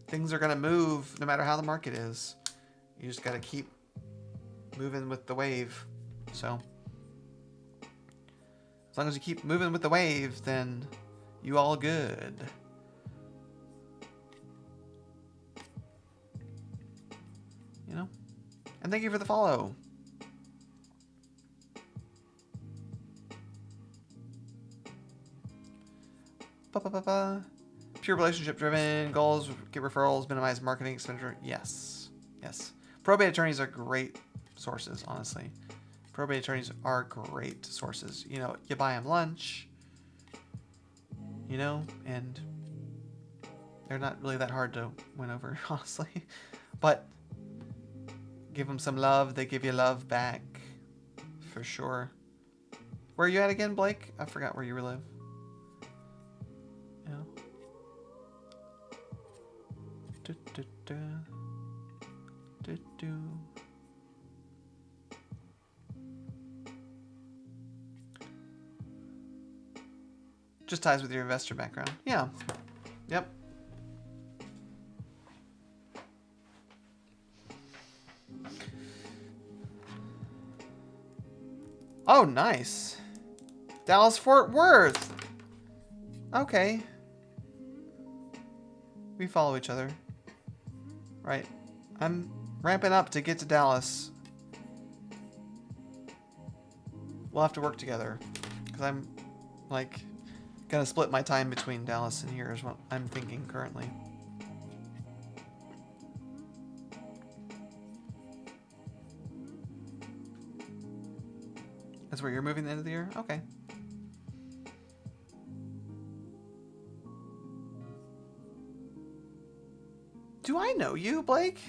things are gonna move no matter how the market is. You just gotta keep moving with the wave. So as long as you keep moving with the wave, then you all good. You know? And thank you for the follow. Pure relationship driven goals, get referrals, minimize marketing expenditure. Yes. Yes. Probate attorneys are great sources, honestly. Probate attorneys are great sources. You know, you buy them lunch, you know, and they're not really that hard to win over, honestly. But give them some love, they give you love back, for sure. Where are you at again, Blake? I forgot where you live. Yeah. Just ties with your investor background. Yeah. Yep. Oh, nice. Dallas Fort Worth. Okay. We follow each other. Right. I'm ramping up to get to Dallas. We'll have to work together. Because I'm, like, gonna split my time between Dallas and here is what I'm thinking currently. That's where you're moving the end of the year? Okay. Do I know you, Blake?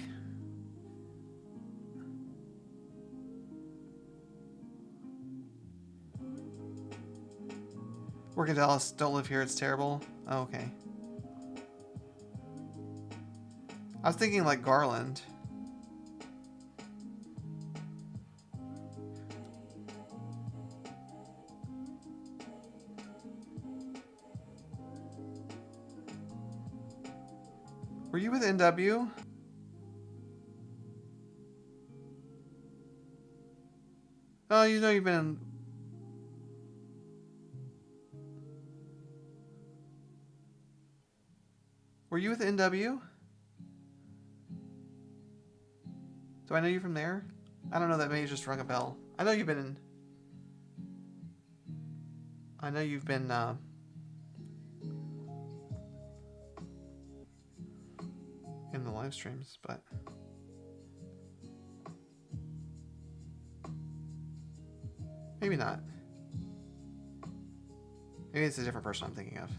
Work in Dallas, don't live here, it's terrible. Oh, okay. I was thinking like Garland. Were you with NW? Oh, you know you've been in... Were you with NW? Do I know you from there? I don't know, that may just rung a bell. I know you've been in... I know you've been, in the live streams, but... Maybe not. Maybe it's a different person I'm thinking of.